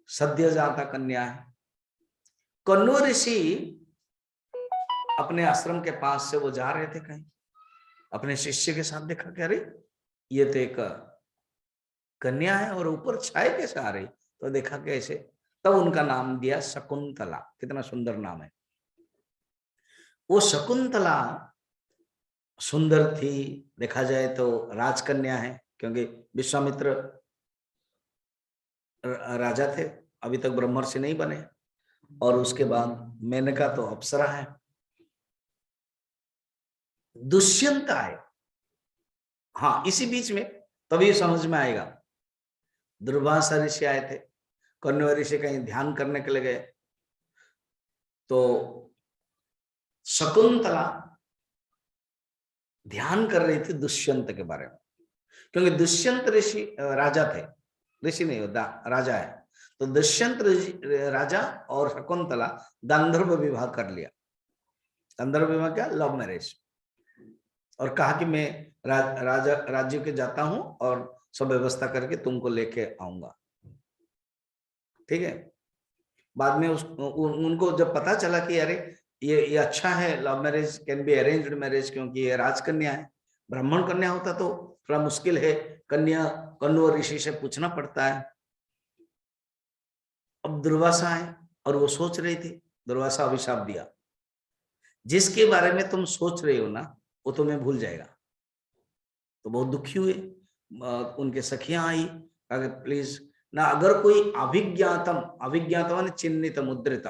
सद्य जाता कन्या है। कण्व ऋषि अपने आश्रम के पास से वो जा रहे थे कहीं, अपने शिष्य के साथ देखा कि अरे ये तो एक कन्या है और ऊपर छाए कैसे आ रही, तो देखा कैसे, तब उनका नाम दिया शकुंतला। कितना सुंदर नाम है। वो शकुंतला सुंदर थी, देखा जाए तो राजकन्या है, क्योंकि विश्वामित्र राजा थे, अभी तक ब्रह्मर्षि नहीं बने, और उसके बाद मेनका तो अप्सरा है। दुष्यंत आए, हाँ इसी बीच में, तभी समझ में आएगा। दुर्वासा ऋषि आए थे, कण्व ऋषि कहीं ध्यान करने के लिए गए, तो शकुंतला ध्यान कर रही थी दुष्यंत के बारे में, क्योंकि दुष्यंत ऋषि राजा थे, ऋषि नहीं होता राजा है। तो दुष्यंत राजा और शकुंतला गांधर्व विवाह कर लिया। गांधर्व विवाह क्या? Love marriage. और कहा कि मैं राजा राज्य के जाता हूं और सब व्यवस्था करके तुमको लेके आऊंगा, ठीक है। बाद में उनको जब पता चला कि अरे ये अच्छा है, love marriage can be arranged marriage, क्योंकि ये राजकन्या है, ब्राह्मण कन्या होता तो थोड़ा मुश्किल है, कन्या कण्व ऋषि से पूछना पड़ता है। अब दुर्वासा है और वो सोच रही थी, दुर्वासा अभिशाप दिया, जिसके बारे में तुम सोच रहे हो ना वो तुम्हें भूल जाएगा। तो बहुत दुखी हुए, उनके सखियां आई, अगर प्लीज ना, अगर कोई अभिज्ञातम, अभिज्ञातम माने चिन्हित मुद्रित,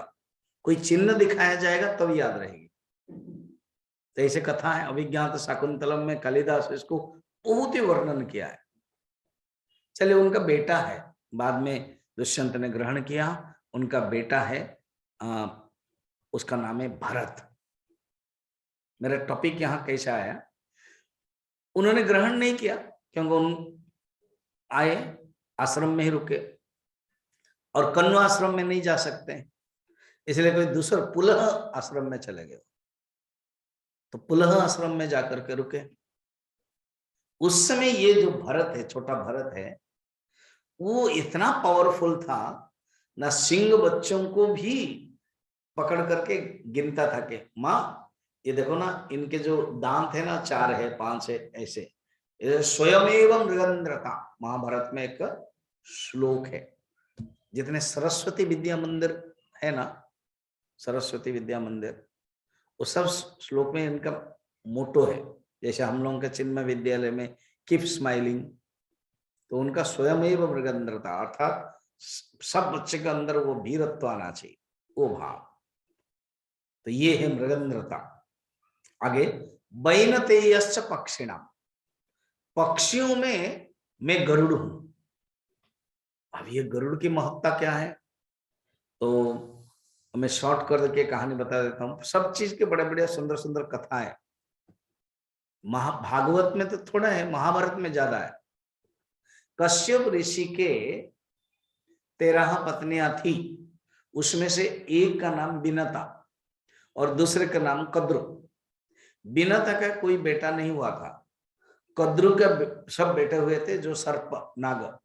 कोई चिन्ह दिखाया जाएगा तब याद रहेगी। तो ऐसे कथा है अभिज्ञात शाकुंतलम में, कालिदास इसको बहुत ही वर्णन किया है। चलिए, उनका बेटा है, बाद में दुष्यंत ने ग्रहण किया, उनका बेटा है, उसका नाम है भरत। मेरा टॉपिक यहाँ कैसा आया, उन्होंने ग्रहण नहीं किया क्योंकि उन आए आश्रम में ही रुके, और कण्व आश्रम में नहीं जा सकते, इसलिए कोई दूसरा पुलह आश्रम में चले गए। तो पुलह आश्रम में जाकर के रुके। उस समय ये जो भरत है, छोटा भरत है, वो इतना पावरफुल था ना, सिंह बच्चों को भी पकड़ करके गिनता था कि माँ ये देखो ना, इनके जो दांत है ना, 4 है 5 है, ऐसे स्वयं एवं मृगंद्रता, महाभारत में एक श्लोक है। जितने सरस्वती विद्या मंदिर है ना, सरस्वती विद्या मंदिर, वो सब श्लोक में इनका मोटो है। जैसे हम लोगों के चिन्मय विद्यालय में कीप स्माइलिंग, तो उनका स्वयं एवं मृगंद्रता, अर्थात सब बच्चे के अंदर वो वीरत्व आना चाहिए, वो भाव। तो ये है मृगंद्रता। आगे, वैनतेयश्च पक्षिणाम, पक्षियों में मैं गरुड़ हूं। अब ये गरुड़ की महत्ता क्या है, तो मैं शॉर्ट करके कहानी बता देता हूं। सब चीज के बड़े बड़े सुंदर सुंदर कथा है, भागवत में तो थोड़ा है, महाभारत में ज्यादा है। कश्यप ऋषि के 13 पत्नियां थी, उसमें से एक का नाम बिनता और दूसरे का नाम कद्रु। बिनता का कोई बेटा नहीं हुआ था, कद्रु का सब बेटे हुए थे, जो सर्प नाग।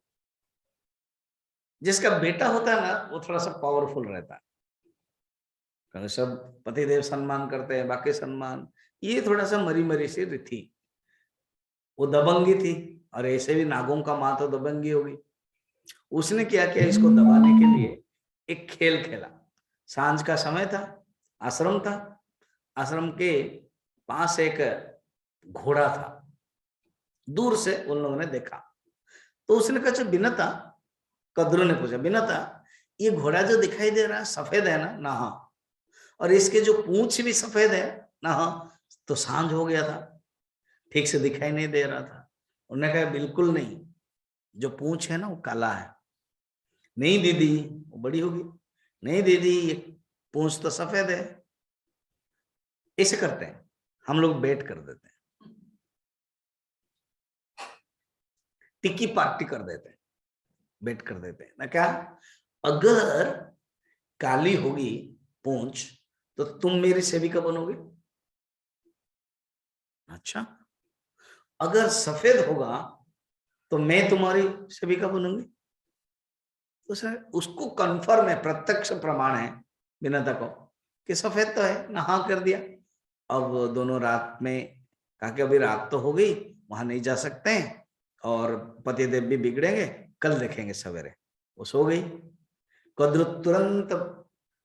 जिसका बेटा होता है ना वो थोड़ा सा पावरफुल रहता है, सब पतिदेव सम्मान करते हैं, बाकी सम्मान, ये थोड़ा सा मरी मरी सी थी, वो दबंगी थी, और ऐसे भी नागों का माँ तो दबंगी होगी। उसने क्या किया, इसको दबाने के लिए एक खेल खेला। सांझ का समय था, आश्रम था, आश्रम के पास एक घोड़ा था, दूर से उन लोगों ने देखा, तो उसने कहा अच्छा बिनता, कद्रू ने पूछा बिनता ये घोड़ा जो दिखाई दे रहा है सफेद है ना? ना हाँ। और इसके जो पूंछ भी सफेद है ना? हाँ। तो सांझ हो गया था, ठीक से दिखाई नहीं दे रहा था। उन्होंने कहा बिल्कुल नहीं, जो पूंछ है ना वो काला है। नहीं दीदी, वो बड़ी होगी। नहीं दीदी, ये पूंछ तो सफेद है। ऐसे करते हैं हम लोग, बेट कर देते हैं, टिक्की पार्टी कर देते हैं, बेट कर देते हैं ना। क्या अगर काली होगी पूंछ तो तुम मेरी सेविका बनोगे? अच्छा, अगर सफेद होगा तो मैं तुम्हारी सेविका बनूंगी? तो सर उसको कंफर्म है, प्रत्यक्ष प्रमाण है बिनता को कि सफेद तो है ना, हाँ कर दिया। अब दोनों रात में कहा कि अभी रात तो हो गई, वहां नहीं जा सकते हैं, और पतिदेव भी बिगड़ेंगे, कल देखेंगे सवेरे। वो सो गई। कद्रु तुरंत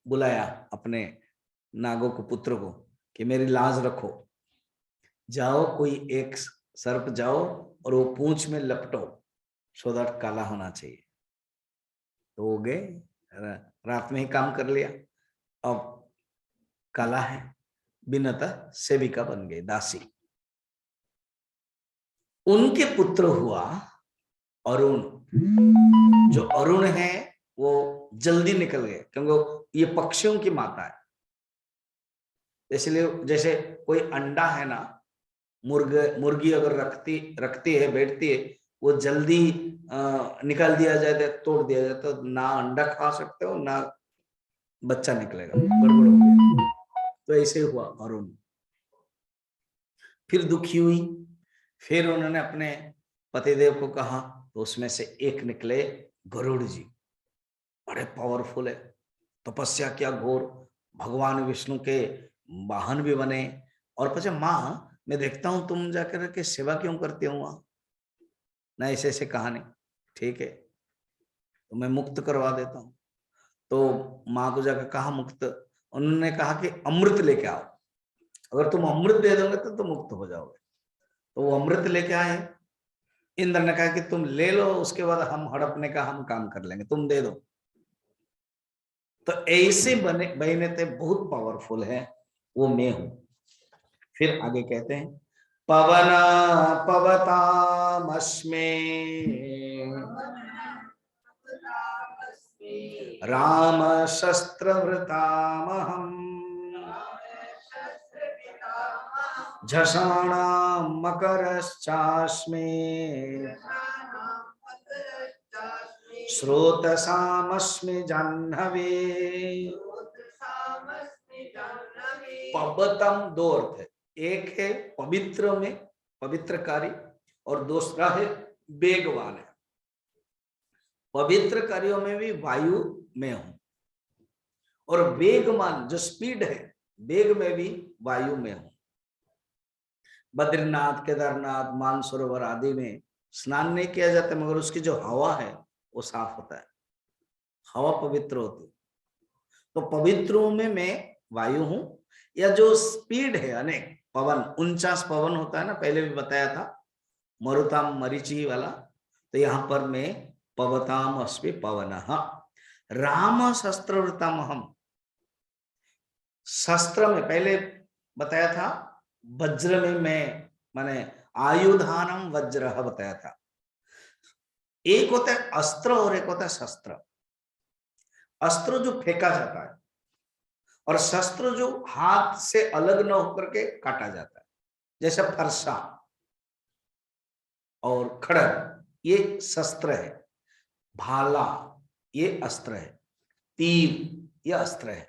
बुलाया अपने नागों को, पुत्र को, कि मेरी लाज रखो, जाओ कोई एक सर्प जाओ और वो पूंछ में लपटो, सो दैट काला होना चाहिए। तो वो गए, रात में ही काम कर लिया। अब काला है, बिनता सेविका बन गई, दासी। उनके पुत्र हुआ अरुण। जो अरुण है वो जल्दी निकल गए, क्योंकि ये पक्षियों की माता है। इसलिए जैसे कोई अंडा है ना, मुर्गी अगर रखती रखती है, बैठती है, वो जल्दी निकाल दिया जाए तो तोड़ दिया जाए तो ना अंडा खा सकते हो ना बच्चा निकलेगा, गड़बड़ हो गया। तो ऐसे हुआ अरुण। फिर दुखी हुई, फिर उन्होंने अपने पतिदेव को कहा, तो उसमें से एक निकले गरुड़ जी, बड़े पावरफुल है, तपस्या क्या घोर, भगवान विष्णु के वाहन भी बने। और पूछे माँ मैं देखता हूं तुम जाकर के सेवा क्यों करते हो वहां? ना ऐसे ऐसे कहानी, ठीक है तो मैं मुक्त करवा देता हूँ। तो माँ को जाकर कहा मुक्त, उन्होंने कहा कि अमृत लेके आओ, अगर तुम अमृत दे दोगे तो तुम मुक्त हो जाओगे। तो वो अमृत लेके आए। इंद्र ने कहा कि तुम ले लो, उसके बाद हम हड़पने का हम काम कर लेंगे, तुम दे दो। तो ऐसे बने बहने थे, बहुत पावरफुल है, वो मैं हूं। फिर आगे कहते हैं पवन पवतामस्मे राम शस्त्रवृतामहम् झषाणां मकरश्चास्मे स्रोतसामस्मि जाह्नवे। पवतम दो अर्थ है, एक है पवित्र में, पवित्रकारी, और दूसरा है वेगवान है। पवित्र कार्यों में भी वायु में हूं, और वेगमान जो स्पीड है, वेग में भी वायु में हूं। बद्रीनाथ, केदारनाथ, मानसरोवर आदि में स्नान नहीं किया जाता, मगर उसकी जो हवा है वो साफ होता है, हवा पवित्र होती। तो पवित्रों में मैं वायु हूं, या जो स्पीड है अनेक पवन, 49 पवन होता है ना, पहले भी बताया था, मरुताम मरीचि वाला। तो यहां पर मैं पवताम अस्मि पवनः राम शस्त्रवृतम हम, शस्त्र में पहले बताया था, वज्र में मैं, माने आयुधानम वज्र बताया था। एक होता है अस्त्र और एक होता है शस्त्र। अस्त्र जो फेंका जाता है, और शस्त्र जो हाथ से अलग न होकर के काटा जाता है, जैसे फरसा और खड़ग, ये शस्त्र है। भाला ये अस्त्र है, तीर ये अस्त्र है,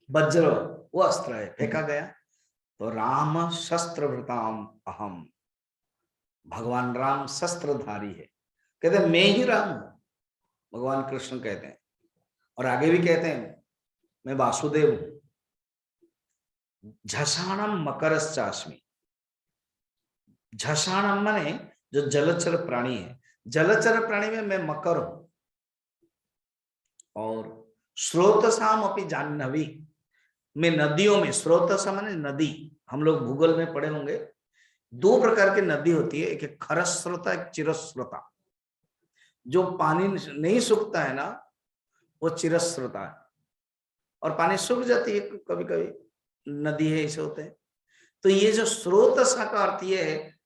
वज्र वो अस्त्र है, फेंका गया। तो राम शस्त्रभृताम अहम, भगवान राम शस्त्रधारी है। कहते हैं मैं ही राम हूं, भगवान कृष्ण कहते हैं। और आगे भी कहते हैं मैं वासुदेव हूं। झषाणम मकरश्चास्मि, झषाणम माने जो जलचर प्राणी है, जलचर प्राणी में मैं मकर हूं। और स्रोतसाम अपनी जाह्नवी, मैं नदियों में, स्रोतसा माने नदी, हम लोग भूगोल में पढ़े होंगे, दो प्रकार की नदी होती है, एक खरस्रोता, एक चिरस्रोता। जो पानी नहीं सूखता है ना वो चिरस्रोता है, और पानी सूख जाती है कभी कभी, नदी है ऐसे होते हैं। तो ये जो स्रोत सा का अर्थ ये है,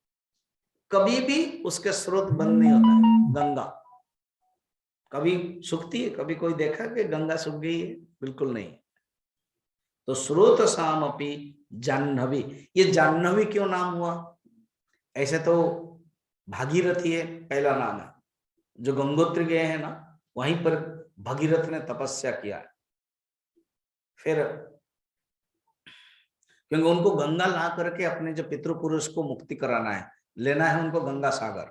कभी भी उसके स्रोत बंद नहीं होता है। गंगा कभी सूखती है, कभी कोई देखा कि गंगा सूख गई है? बिल्कुल नहीं। तो स्रोत साम अपी जाह्नवी, ये जाह्नवी क्यों नाम हुआ? ऐसे तो भागीरथी है पहला नाम है, जो गंगोत्री गए हैं ना वहीं पर भगीरथ ने तपस्या किया है। फिर क्योंकि उनको गंगा ला करके अपने जो पितृपुरुष को मुक्ति कराना है, लेना है उनको गंगा सागर,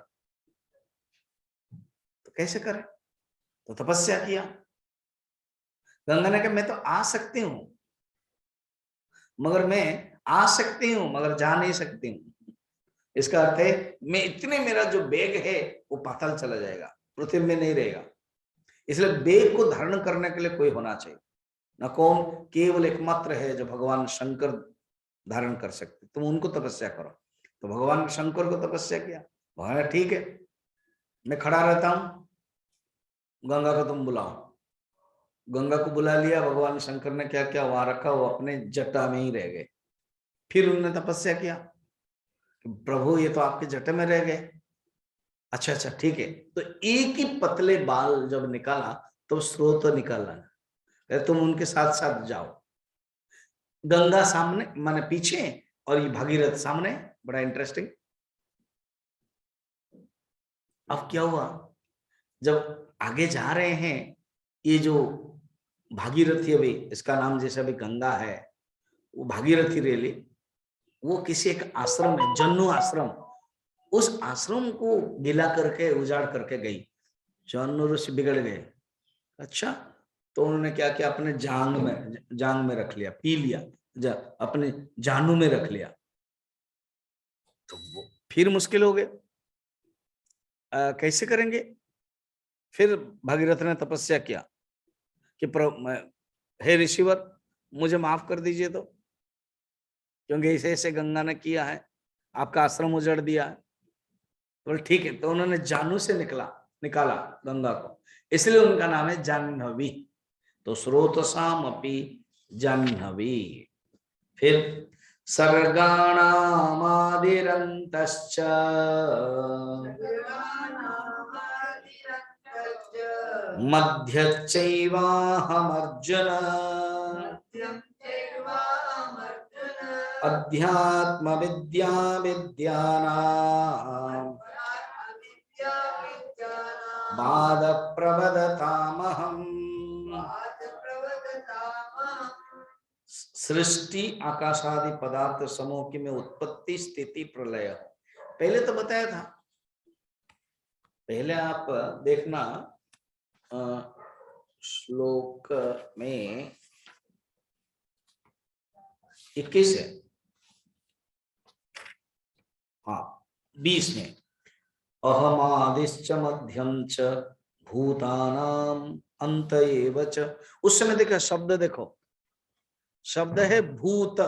तो कैसे करें? तो तपस्या किया। गंगा ने कहा मैं तो आ सकती हूं, मगर मैं आ सकती हूं मगर जा नहीं सकती हूं। इसका अर्थ है मैं इतने, मेरा जो वेग है वो पाताल चला जाएगा, पृथ्वी में नहीं रहेगा। इसलिए वेग को धारण करने के लिए कोई होना चाहिए। न कौन, केवल एकमात्र है जो भगवान शंकर धारण कर सकते, तुम उनको तपस्या करो। तो भगवान शंकर को तपस्या किया। भगवान ठीक है मैं खड़ा रहता हूं, गंगा को तुम बुलाओ। गंगा को बुला लिया। भगवान शंकर ने क्या क्या वहां रखा, वो अपने जटा में ही रह गए। फिर उन्होंने तपस्या किया, प्रभु ये तो आपके जटे में रह गए। अच्छा अच्छा ठीक है। तो एक ही पतले बाल जब निकाला तो स्रोत निकाला, तुम उनके साथ साथ जाओ। गंगा सामने माने पीछे और ये भागीरथ सामने। बड़ा इंटरेस्टिंग। अब क्या हुआ, जब आगे जा रहे हैं, ये जो भागीरथी, अभी इसका नाम जैसे अभी गंगा है, वो भागीरथी रेली, वो किसी एक आश्रम में, जन्नू आश्रम, उस आश्रम को गिला करके उजाड़ करके गई। जन्नू ऋषि बिगड़ गए। अच्छा, तो उन्होंने क्या किया, अपने जांग में रख लिया, पी लिया, अपने जानू में रख लिया। तो वो फिर मुश्किल हो गए, कैसे करेंगे? फिर भागीरथ ने तपस्या किया कि हे ऋषिवर मुझे माफ कर दीजिए, तो क्योंकि ऐसे ऐसे गंगा ने किया है, आपका आश्रम उजड़ दिया है। तो ठीक है, तो उन्होंने जानू से निकाला गंगा को, इसलिए उनका नाम है जाह्नवी। तो स्रोतसाम अपि जाह्नवी। फिर सर्गाणामादिरन्तश्च मध्यच्चैवाहमर्जुन अध्यात्म विद्या विद्यानां वाद प्रवदतामहम्। सृष्टि आकाशादि पदार्थ समूह की में उत्पत्ति स्थिति प्रलय। पहले तो बताया था, पहले आप देखना श्लोक में 21 है, हाँ 20 में, अहमादिश्च मध्यम च भूतानाम अंत एव च। उस समय देखो शब्द, देखो शब्द है भूत,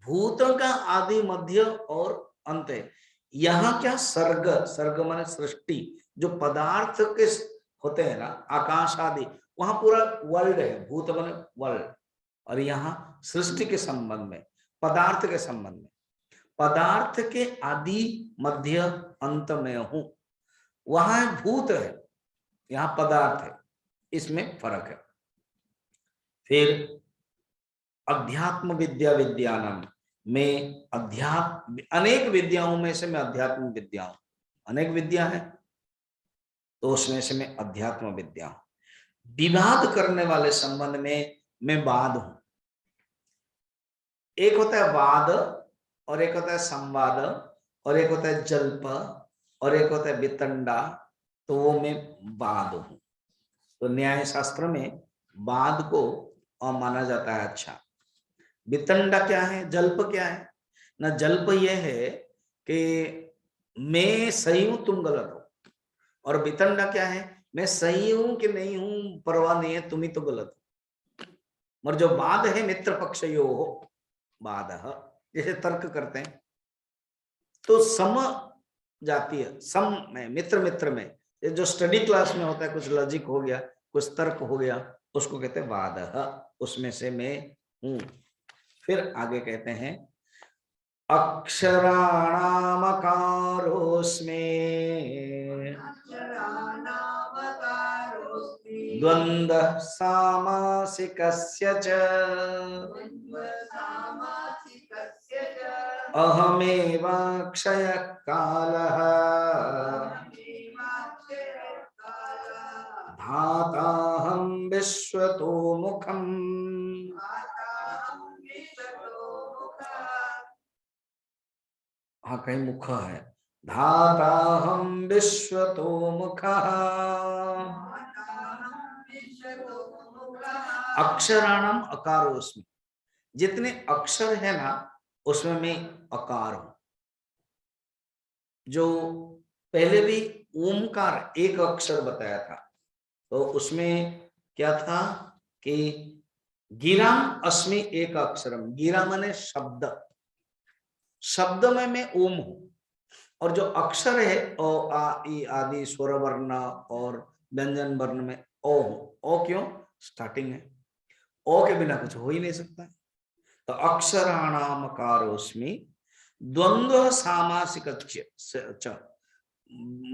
भूतों का आदि मध्य और अंत है। यहाँ क्या, सर्ग, सर्ग माने सृष्टि, जो पदार्थ के होते हैं ना, आकाश आदि, वहां पूरा वर्ल्ड है, भूत माने वर्ल्ड। और यहाँ सृष्टि के संबंध में, पदार्थ के संबंध में, पदार्थ के आदि मध्य अंत में हूं, वहां भूत है, यहाँ पदार्थ है, इसमें फर्क है। फिर अध्यात्म विद्या विद्यानम, में अध्यात्म, अनेक विद्याओं में से मैं अध्यात्म विद्या हूं। अनेक विद्या है, तो उसमें से मैं अध्यात्म विद्या हूं। विवाद करने वाले संबंध में मैं वाद हूं। एक होता है वाद और एक होता है संवाद और एक होता है जल्प और एक होता है वितंडा, तो वो मैं वाद हूं। तो न्याय शास्त्र में वाद को माना जाता है अच्छा। वितंडा क्या है, जल्प क्या है ना? जल्प यह है कि मैं सही हूं तुम गलत हो, और वितंडा क्या है, मैं सही हूं कि नहीं हूं परवाह नहीं है, तुम ही तो गलत हो। और जो वाद है मित्र पक्ष यो हो वाद, जैसे तर्क करते हैं तो सम जातीय सम में मित्र मित्र में, ये जो स्टडी क्लास में होता है, कुछ लॉजिक हो गया, कुछ तर्क हो गया, उसको कहते हैं वाद, उसमें से मैं हूं। फिर आगे कहते हैं अक्षराणामकारोस्मि द्वन्द्वः सामासिकस्य च अहमेवाक्षयः कालः धाताहं विश्वतो मुखम्। हाँ, कहीं मुख है। धाताहं विश्वतो मुखः अक्षराणाम अकारोस्मि। जितने अक्षर है ना उसमें मैं अकार हूं। जो पहले भी ओमकार एक अक्षर बताया था, तो उसमें क्या था कि गिराम अस्मि एक अक्षरम। गिरा माने शब्द, शब्द में मैं ओम हूं, और जो अक्षर है ओ आ ई आदि स्वर वर्ण और व्यंजन वर्ण में ओ हूं। ओ क्यों? स्टार्टिंग है, ओ के बिना कुछ हो ही नहीं सकता। तो अक्षराणाम कारोस्मि द्वंद्व सामासिक।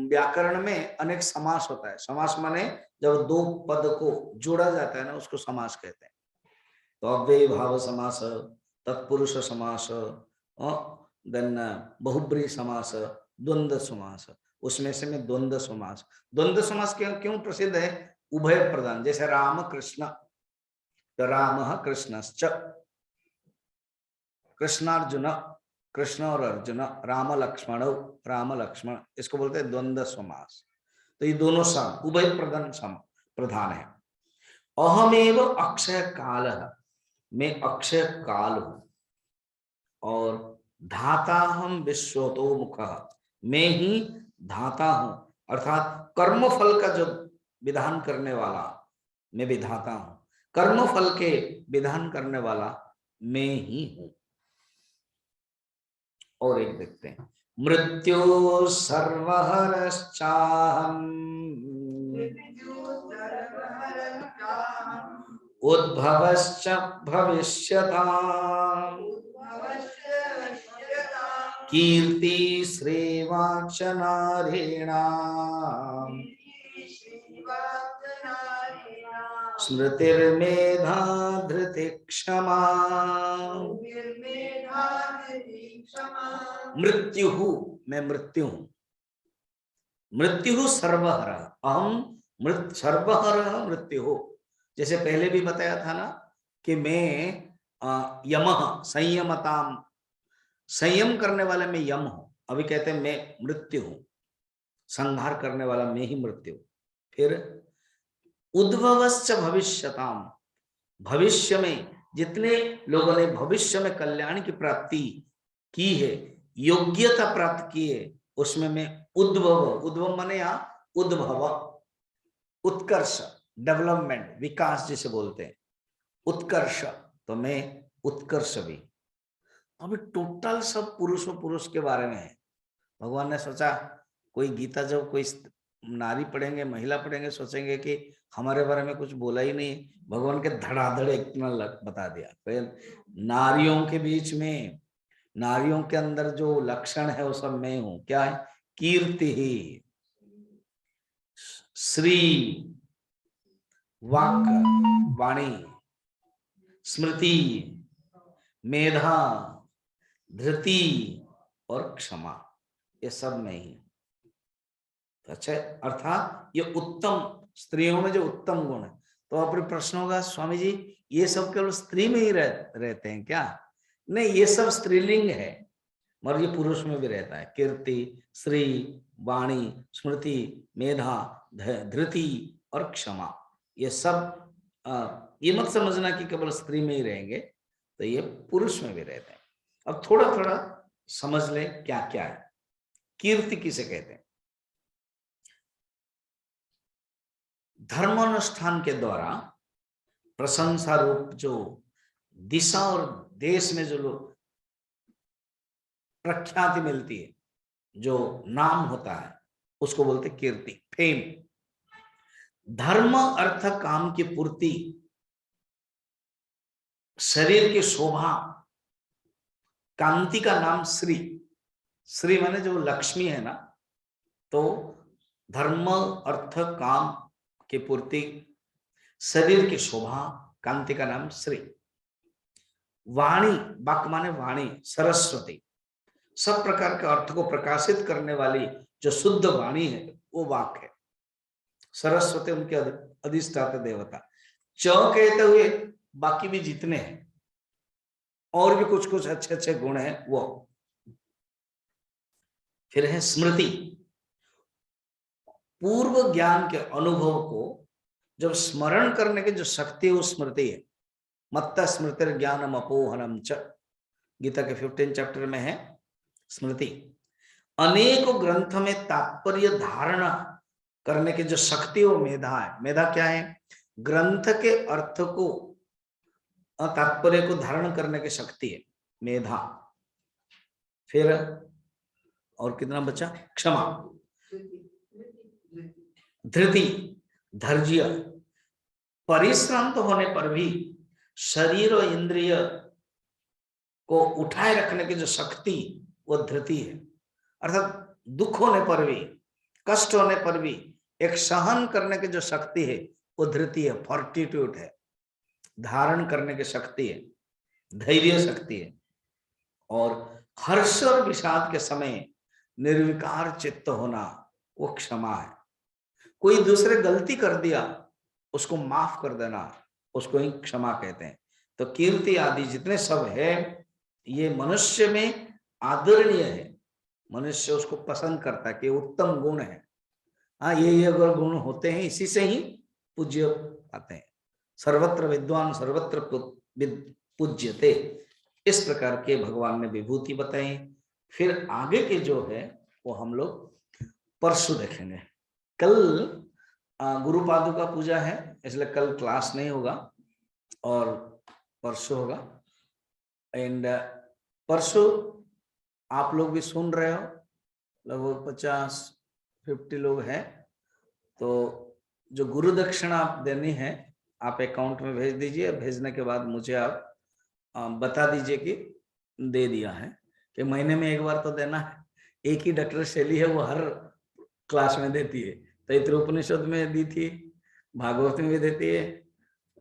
व्याकरण में अनेक समास होता है। समास माने जब दो पद को जोड़ा जाता है ना, उसको समास कहते हैं। तो अव्यय भाव समास, तत्पुरुष समास, देन बहुब्रीहि समास, द्वंद्व समास। उसमें से में द्वंद्व समास। द्वंद्व समास क्यों क्यों प्रसिद्ध है? उभय प्रधान, जैसे राम कृष्ण, तो राम कृष्णश्च, कृष्णार्जुन, कृष्ण और अर्जुन, राम लक्ष्मण, राम लक्ष्मण, इसको बोलते हैं द्वंद्व समास। तो ये दोनों सम उभय प्रधान है। अहमेव अक्षय काल, मैं अक्षय काल हूं, और धाता हम विश्वतो मुख, मैं ही धाता हूं, अर्थात कर्म फल का जो विधान करने वाला मैं विधाता हूं। कर्म फल के विधान करने वाला मैं ही हूं। और एक देखते हैं, मृत्यु सर्वहरश्चाहम् उद्भवश्च भविष्यताम् कीर्ति श्रीवाच नारीणाम् स्मृतिर्मेधा धृति क्षमा। मृत्यु, मैं मृत्यु हूं। मृत्यु सर्वहर, अहम मृत सर्वहर मृत्यु हो। जैसे पहले भी बताया था ना कि मैं यमः संयमताम, संयम करने वाले में यम हूं। अभी कहते हैं मैं मृत्यु हूं, संहार करने वाला मैं ही मृत्यु। फिर उद्भवश्च भविष्यताम, भविष्य में जितने लोगों ने भविष्य में कल्याण की प्राप्ति की है, योग्यता प्राप्त की है, उसमें मैं उद्भव, उद्भव माने यहाँ उद्भव, उत्कर्ष, डेवलपमेंट, विकास जिसे बोलते हैं, उत्कर्ष, तो मैं उत्कर्ष भी। अभी टोटल सब पुरुष के बारे में है। भगवान ने सोचा कोई गीता जब कोई नारी पढ़ेंगे, महिला पढ़ेंगे, सोचेंगे कि हमारे बारे में कुछ बोला ही नहीं। भगवान के धड़ाधड़ इतना बता दिया। तो नारियों के बीच में, नारियों के अंदर जो लक्षण है वो सब मैं हूं। क्या है? कीर्ति, श्री, वाक वाणी, स्मृति, मेधा, धृति और क्षमा, ये सब मैं ही। अच्छा, अर्थात ये उत्तम स्त्रियों में जो उत्तम गुण है। तो अपने प्रश्न होगा, स्वामी जी ये सब केवल स्त्री में ही रहते हैं क्या? नहीं, ये सब स्त्रीलिंग है, मगर ये पुरुष में भी रहता है। कीर्ति, श्री, वाणी, स्मृति, मेधा, धृति और क्षमा, ये सब ये मत समझना कि केवल स्त्री में ही रहेंगे, तो ये पुरुष में भी रहते हैं। अब थोड़ा थोड़ा समझ ले क्या क्या है। कीर्ति किसे कहते हैं? धर्मानुष्ठान के द्वारा प्रशंसा रूप जो दिशा और देश में जो लोग प्रख्याति मिलती है, जो नाम होता है, उसको बोलते कीर्ति, फेम। धर्म अर्थ काम की पूर्ति, शरीर की शोभा, कांति का नाम श्री। श्री माने जो लक्ष्मी है ना, तो धर्म अर्थ काम की पूर्ति, शरीर की शोभा, कांति का नाम श्री। वाणी, वाक माने वाणी, सरस्वती, सब प्रकार के अर्थ को प्रकाशित करने वाली जो शुद्ध वाणी है वो वाक है। सरस्वती उनके अधिष्ठाता देवता। च कहते हुए बाकी भी जितने हैं और भी कुछ कुछ अच्छे अच्छे गुण हैं वो। फिर है स्मृति, पूर्व ज्ञान के अनुभव को जब स्मरण करने की जो शक्ति है वो स्मृति है। मत्त स्मृतिर ज्ञानम अपोहनम च, गीता के 15 चैप्टर में है स्मृति। अनेकों ग्रंथ में तात्पर्य धारणा करने की जो शक्ति वो मेधा है। मेधा क्या है? ग्रंथ के अर्थ को, तात्पर्य को धारण करने की शक्ति है मेधा। फिर और कितना बचा? क्षमा, धृति, धैर्य, परिश्रांत होने पर भी शरीर और इंद्रिय को उठाए रखने की जो शक्ति वो धृति है। अर्थात दुख होने पर भी, कष्ट होने पर भी एक सहन करने की जो शक्ति है वो धृति है, फॉर्टिट्यूड है, धारण करने की शक्ति है, धैर्य शक्ति है। और हर्ष और विषाद के समय निर्विकार चित्त होना वो क्षमा है। कोई दूसरे गलती कर दिया उसको माफ कर देना, उसको ही क्षमा कहते हैं। तो कीर्ति आदि जितने सब है ये मनुष्य में आदरणीय है, मनुष्य उसको पसंद करता है कि उत्तम गुण है। हाँ, ये अगर गुण होते हैं इसी से ही पूज्य आते हैं। सर्वत्र विद्वान सर्वत्र पूज्यते, इस प्रकार के भगवान ने विभूति बताई। फिर आगे के जो है वो हम लोग परसों देखेंगे। कल गुरु पादुका पूजा है, इसलिए कल क्लास नहीं होगा और परसों होगा। एंड परसों आप लोग भी सुन रहे हो, लगभग 50-50 लोग हैं। तो जो गुरु दक्षिणा आप देनी है आप अकाउंट में भेज दीजिए। भेजने के बाद मुझे आप बता दीजिए कि दे दिया है, कि महीने में एक बार तो देना है। एक ही डॉक्टर शैली है, वो हर क्लास में देती है। तैत्रोपनिषद में दी थी, भागवत में भी देती है,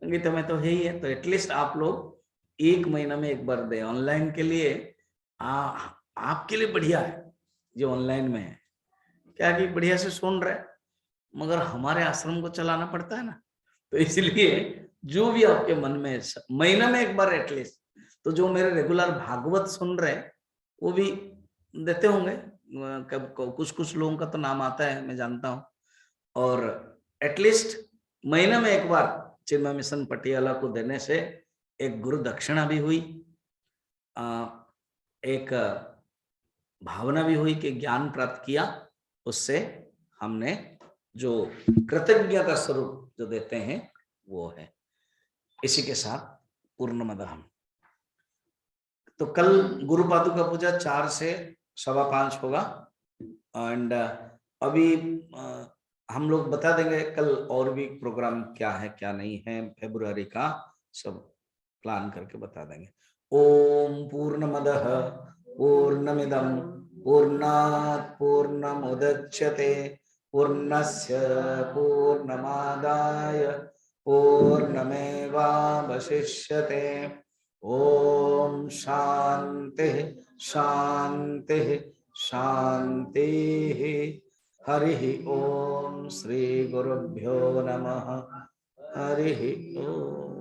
गीता में तो है ही है। तो एटलीस्ट आप लोग एक महीना में एक बार दे। ऑनलाइन के लिए आपके लिए बढ़िया है जो ऑनलाइन में है, क्या कि बढ़िया से सुन रहे, मगर हमारे आश्रम को चलाना पड़ता है ना, तो इसलिए जो भी आपके मन में महीना में एक बार एटलीस्ट। तो जो मेरे रेगुलर भागवत सुन रहे वो भी देते होंगे, कुछ कुछ लोगों का तो नाम आता है, मैं जानता हूँ। और एटलीस्ट महीना में एक बार चिन्मय मिशन पटियाला को देने से एक गुरु दक्षिणा भी हुई, एक भावना भी हुई कि ज्ञान प्राप्त किया, उससे हमने जो कृतज्ञता स्वरूप जो देते हैं वो है। इसी के साथ पूर्णमदः। तो कल गुरु पादुका पूजा 4 से 5:15 होगा। एंड अभी हम लोग बता देंगे कल और भी प्रोग्राम क्या है क्या नहीं है, फरवरी का सब प्लान करके बता देंगे। ओम पूर्णमदः पूर्णमिदं पूर्णात् पूर्णमुदच्यते पूर्णस्य पूर्णमादाय पूर्णमेवावशिष्यते। ओम शांति शांति शांति। हरि ओम श्री गुरुभ्यो नमः। हरि ओम।